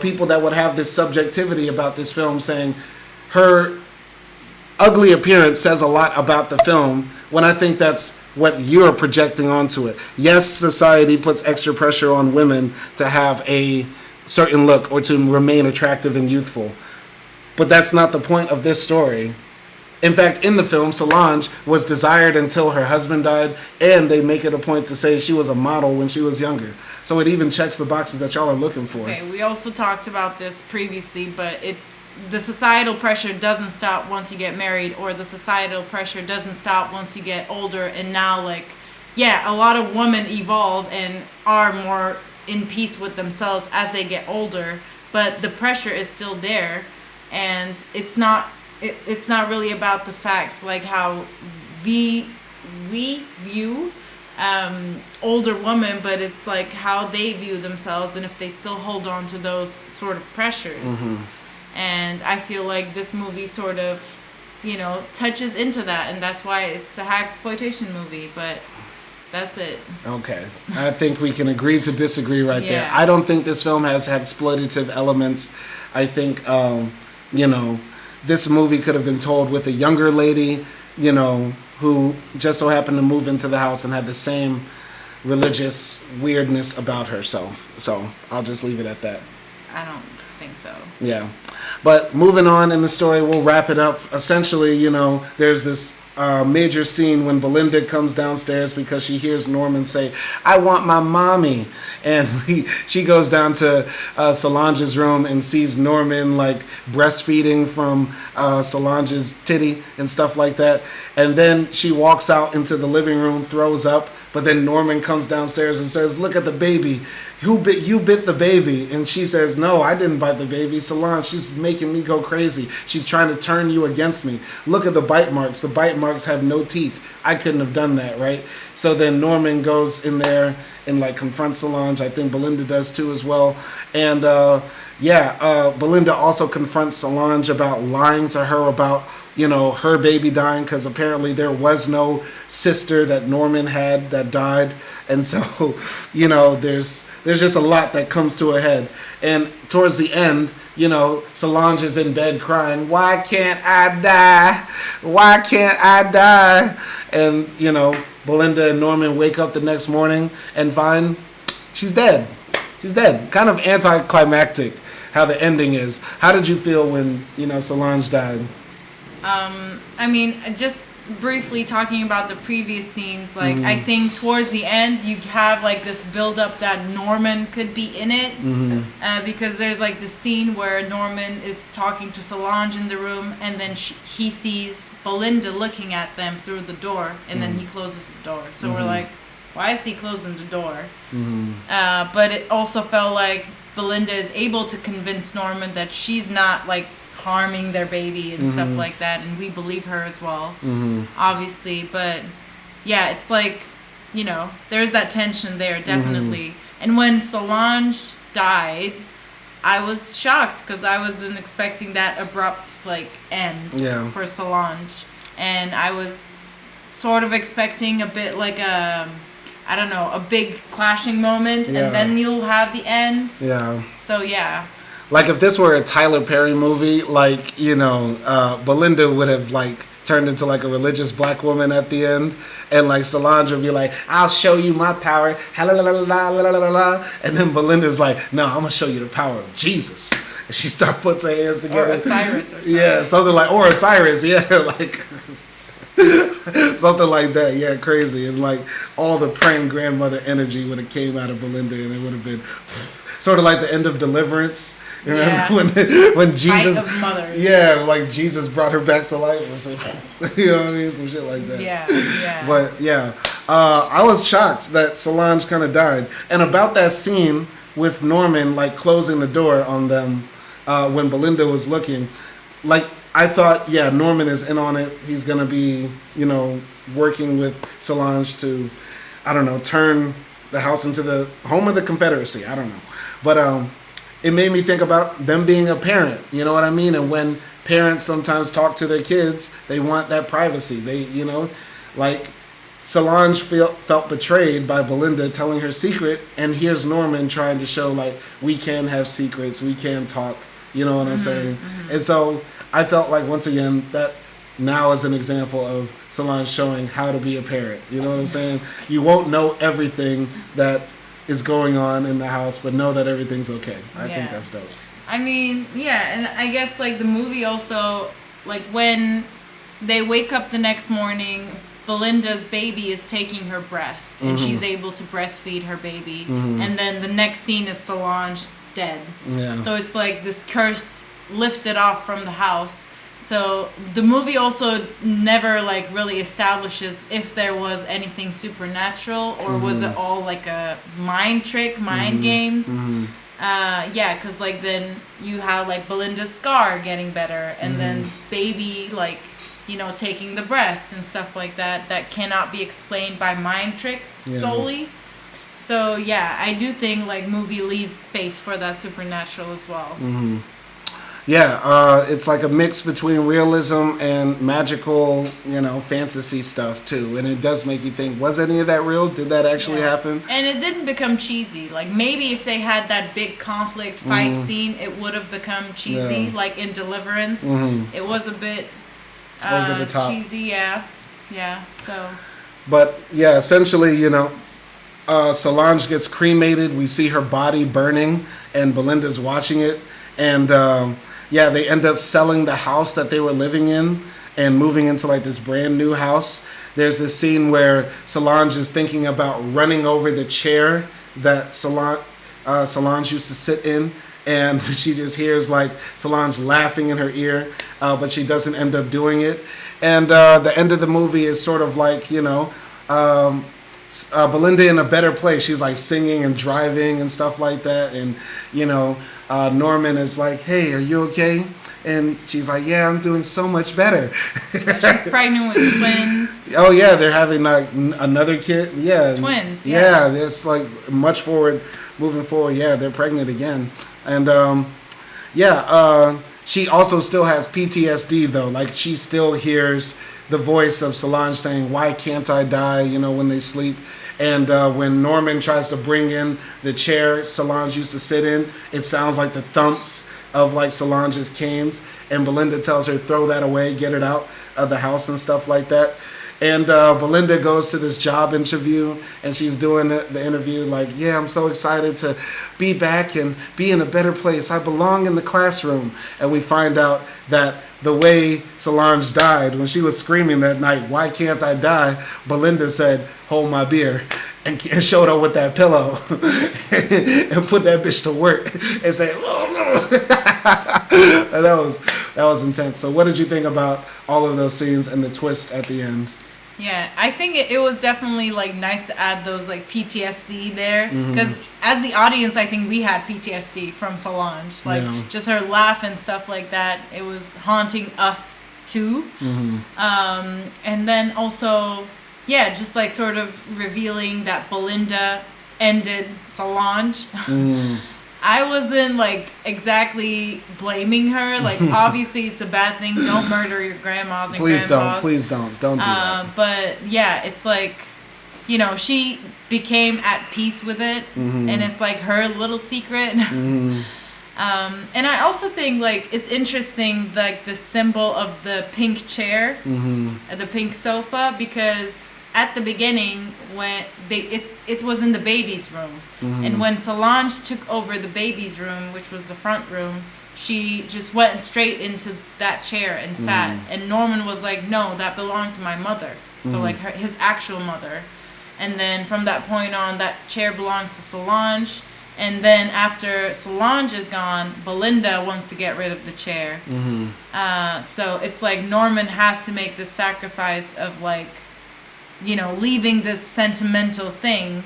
people that would have this subjectivity about this film, saying her ugly appearance says a lot about the film, when I think that's what you're projecting onto it. Yes, society puts extra pressure on women to have a certain look or to remain attractive and youthful, but that's not the point of this story. In fact, in the film, Solange was desired until her husband died, and they make it a point to say she was a model when she was younger. So it even checks the boxes that y'all are looking for.
Okay, we also talked about this previously, but the societal pressure doesn't stop once you get married, or the societal pressure doesn't stop once you get older. And now, a lot of women evolve and are more in peace with themselves as they get older, but the pressure is still there, and it's not really about the facts, like how we view older women, but it's like how they view themselves and if they still hold on to those sort of pressures. And I feel like this movie sort of touches into that, and that's why it's a Hagsploitation movie. But that's it. Okay.
I think we can agree to disagree right there. I don't think this film has exploitative elements. I think, this movie could have been told with a younger lady, who just so happened to move into the house and had the same religious weirdness about herself. So I'll just leave it at that.
I don't think so.
Yeah. But moving on in the story, we'll wrap it up. Essentially, there's this major scene when Belinda comes downstairs because she hears Norman say, "I want my mommy," and she goes down to Solange's room and sees Norman like breastfeeding from Solange's titty and stuff like that, and then she walks out into the living room, throws up, but then Norman comes downstairs and says, "Look at the baby. You bit the baby." And she says, "No, I didn't bite the baby. Solange, she's making me go crazy. She's trying to turn you against me. Look at the bite marks. The bite marks have no teeth. I couldn't have done that," right? So then Norman goes in there and like confronts Solange. I think Belinda does too as well. And Belinda also confronts Solange about lying to her about, you know, her baby dying, because apparently there was no sister that Norman had that died. And so, you know, there's just a lot that comes to a head. And towards the end, you know, Solange is in bed crying, "Why can't I die? Why can't I die?" And, you know, Belinda and Norman wake up the next morning and find she's dead. She's dead. Kind of anticlimactic how the ending is. How did you feel when, you know, Solange died?
I mean, just briefly talking about the previous scenes, like, I think towards the end you have like this build up that Norman could be in it, because there's like the scene where Norman is talking to Solange in the room, and then he sees Belinda looking at them through the door, and then he closes the door. So we're like, why is he closing the door? But it also felt like Belinda is able to convince Norman that she's not like harming their baby and stuff like that, and we believe her as well, obviously. But yeah, it's like, you know, there's that tension there, definitely. And when Solange died, I was shocked because I wasn't expecting that abrupt like end for Solange, and I was sort of expecting a bit like a big clashing moment, and then you'll have the end. So yeah.
Like if this were a Tyler Perry movie, like, you know, Belinda would have like turned into like a religious black woman at the end, and like Solange would be like, "I'll show you my power," and then Belinda's like, "No, I'm gonna show you the power of Jesus." And she puts her hands together.
Or Osiris or something.
Yeah, something like, or Osiris, like something like that. Yeah, crazy. And like all the praying grandmother energy would have came out of Belinda, and it would have been sort of like the end of Deliverance. Remember when Jesus,
Fight of mothers.
Yeah, like Jesus brought her back to life, or something. You know what I mean, some shit like that.
Yeah.
But yeah, I was shocked that Solange kind of died. And about that scene with Norman like closing the door on them when Belinda was looking, like I thought, yeah, Norman is in on it. He's gonna be, you know, working with Solange to, I don't know, turn the house into the home of the Confederacy. I don't know, but it made me think about them being a parent, you know what I mean? And when parents sometimes talk to their kids, they want that privacy. They, you know, like Solange felt betrayed by Belinda telling her secret, and here's Norman trying to show like we can have secrets, we can talk, you know what I'm saying? And so I felt like once again that now is an example of Solange showing how to be a parent, you know what I'm saying? You won't know everything that is going on in the house, but know that everything's okay. I think that's dope.
I mean, yeah, and I guess like the movie also, like when they wake up the next morning, Belinda's baby is taking her breast, and she's able to breastfeed her baby, and then the next scene is Solange dead. So it's like this curse lifted off from the house. So the movie also never like really establishes if there was anything supernatural or was it all like a mind trick, mind games. Because like then you have like Belinda's scar getting better, and then baby like, you know, taking the breast and stuff like that cannot be explained by mind tricks solely. So yeah, I do think like movie leaves space for that supernatural as well.
Yeah, it's like a mix between realism and magical, you know, fantasy stuff too. And it does make you think, was any of that real? Did that actually happen?
And it didn't become cheesy. Like maybe if they had that big conflict fight scene, it would have become cheesy. Like in Deliverance, it was a bit
over the top.
Cheesy, yeah. So.
But yeah, essentially, you know, Solange gets cremated. We see her body burning, and Belinda's watching it, and. They end up selling the house that they were living in, and moving into like this brand new house. There's this scene where Solange is thinking about running over the chair that Solange used to sit in, and she just hears like Solange laughing in her ear, but she doesn't end up doing it. And the end of the movie is sort of like, Belinda in a better place. She's like singing and driving and stuff like that. And, Norman is like, hey, are you okay? And she's like, yeah, I'm doing so much better.
She's pregnant with twins.
Oh, yeah, they're having like another kid. Yeah.
Twins, yeah.
Yeah, it's like moving forward. Yeah, they're pregnant again. And, she also still has PTSD, though. Like, she still hears the voice of Solange saying, why can't I die, when they sleep. And when Norman tries to bring in the chair Solange used to sit in, it sounds like the thumps of like Solange's canes. And Belinda tells her, throw that away, get it out of the house and stuff like that. And Belinda goes to this job interview, and she's doing the interview like, yeah, I'm so excited to be back and be in a better place. I belong in the classroom. And we find out that the way Solange died, when she was screaming that night, why can't I die? Belinda said, hold my beer, and showed her with that pillow and put that bitch to work and say, oh no. And that was intense. So what did you think about all of those scenes and the twist at the end?
Yeah, I think it was definitely like nice to add those like PTSD there, because as the audience, I think we had PTSD from Solange, like just her laugh and stuff like that. It was haunting us too. And then also, yeah, just like sort of revealing that Belinda ended Solange. I wasn't like exactly blaming her. Like, obviously it's a bad thing. Don't murder your grandmas and grandpas.
Please don't do that.
But yeah, it's like, she became at peace with it, and it's like her little secret. And I also think like it's interesting, like the symbol of the pink chair, the pink sofa, because at the beginning when it was in the baby's room, and when Solange took over the baby's room, which was the front room, she just went straight into that chair and sat. And Norman was like, no, that belonged to my mother. So like his actual mother. And then from that point on, that chair belongs to Solange. And then after Solange is gone, Belinda wants to get rid of the chair. So it's like Norman has to make this sacrifice of like, leaving this sentimental thing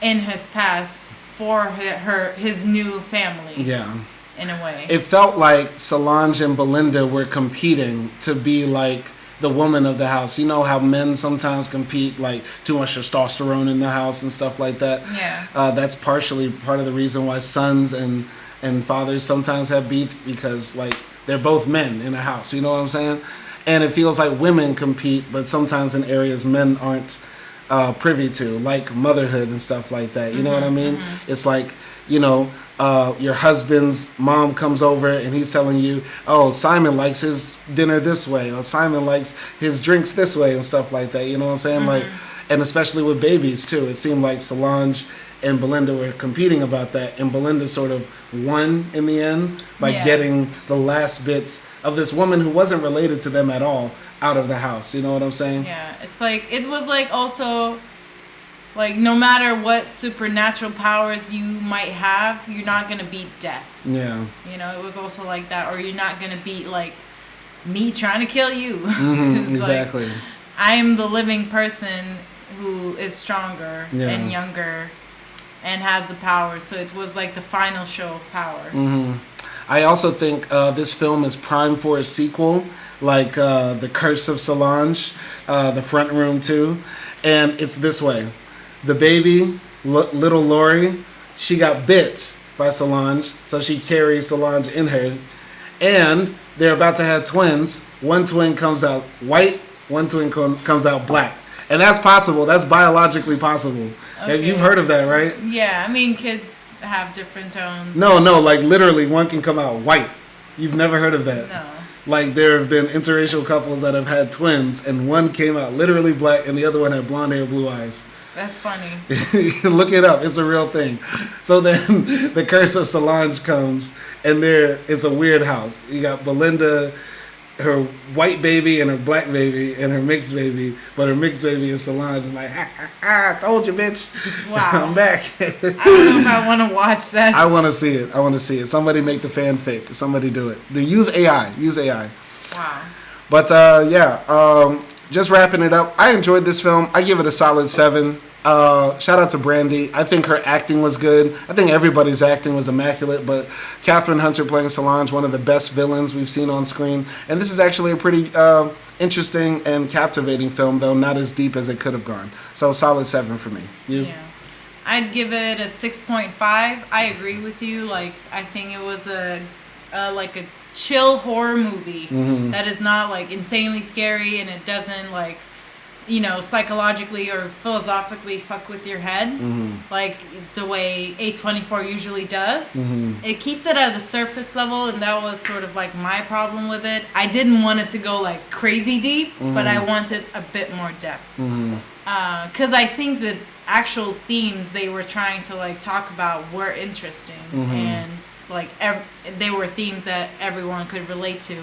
in his past for his new family. Yeah. In a way.
It felt like Solange and Belinda were competing to be like the woman of the house. You know how men sometimes compete, like too much testosterone in the house and stuff like that?
Yeah.
That's partially part of the reason why sons and fathers sometimes have beef, because like they're both men in a house. You know what I'm saying? And it feels like women compete, but sometimes in areas men aren't privy to, like motherhood and stuff like that. You know what I mean? It's like, your husband's mom comes over and he's telling you, oh, Simon likes his dinner this way, or Simon likes his drinks this way and stuff like that. You know what I'm saying? Like, and especially with babies too. It seemed like Solange and Belinda were competing about that, and Belinda sort of won in the end by getting the last bits of this woman who wasn't related to them at all out of the house. You know what I'm saying?
Yeah, it's like, it was like also like no matter what supernatural powers you might have, you're not gonna beat death.
Yeah.
It was also like that, or you're not gonna beat like me trying to kill you.
Exactly.
Like, I am the living person who is stronger and younger and has the power. So it was like the final show of power.
I also think this film is primed for a sequel, like The Curse of Solange, the front room too. And it's this way. The baby, little Lori, she got bit by Solange, so she carries Solange in her. And they're about to have twins. One twin comes out white, one twin comes out black. And that's possible. That's biologically possible. Okay. You've heard of that, right?
Yeah, I mean, kids have different tones.
No, like literally one can come out white. You've never heard of that?
No.
Like there have been interracial couples that have had twins, and one came out literally black and the other one had blonde hair, blue eyes.
That's funny.
Look it up. It's a real thing. So then the Curse of Solange comes, and it's a weird house. You got Belinda her white baby and her black baby and her mixed baby, but her mixed baby is Solange. And like, I told you, bitch.
Wow.
I'm back.
I don't know if I want to watch that.
I want to see it. Somebody make the fanfic. Somebody do it. Use AI.
Wow.
But just wrapping it up. I enjoyed this film. I give it a solid 7. Shout out to Brandy. I think her acting was good. I think everybody's acting was immaculate, but Catherine Hunter playing Solange, one of the best villains we've seen on screen. And this is actually a pretty interesting and captivating film, though not as deep as it could have gone. So solid 7 for me. You?
Yeah. I'd give it a 6.5. I agree with you. Like, I think it was a chill horror movie that is not like insanely scary, and it doesn't like, psychologically or philosophically fuck with your head like the way A24 usually does. It keeps it at a surface level, and that was sort of like my problem with it. I didn't want it to go like crazy deep, but I wanted a bit more depth. Because I think the actual themes they were trying to like talk about were interesting, and like they were themes that everyone could relate to.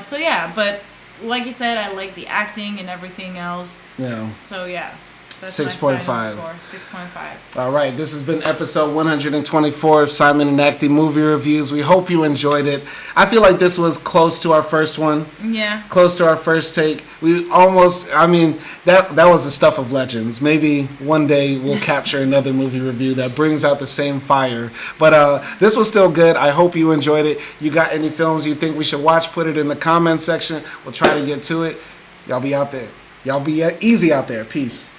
So yeah, but like you said, I like the acting and everything else. Yeah. So yeah. That's 6.5. 6.5.
All right, this has been episode 124 of Simon and Akdi Movie Reviews. We hope you enjoyed it. I feel like this was close to our first one.
Yeah.
Close to our first take. We almost, that was the stuff of legends. Maybe one day we'll capture another movie review that brings out the same fire. But this was still good. I hope you enjoyed it. You got any films you think we should watch? Put it in the comments section. We'll try to get to it. Y'all be out there. Y'all be easy out there. Peace.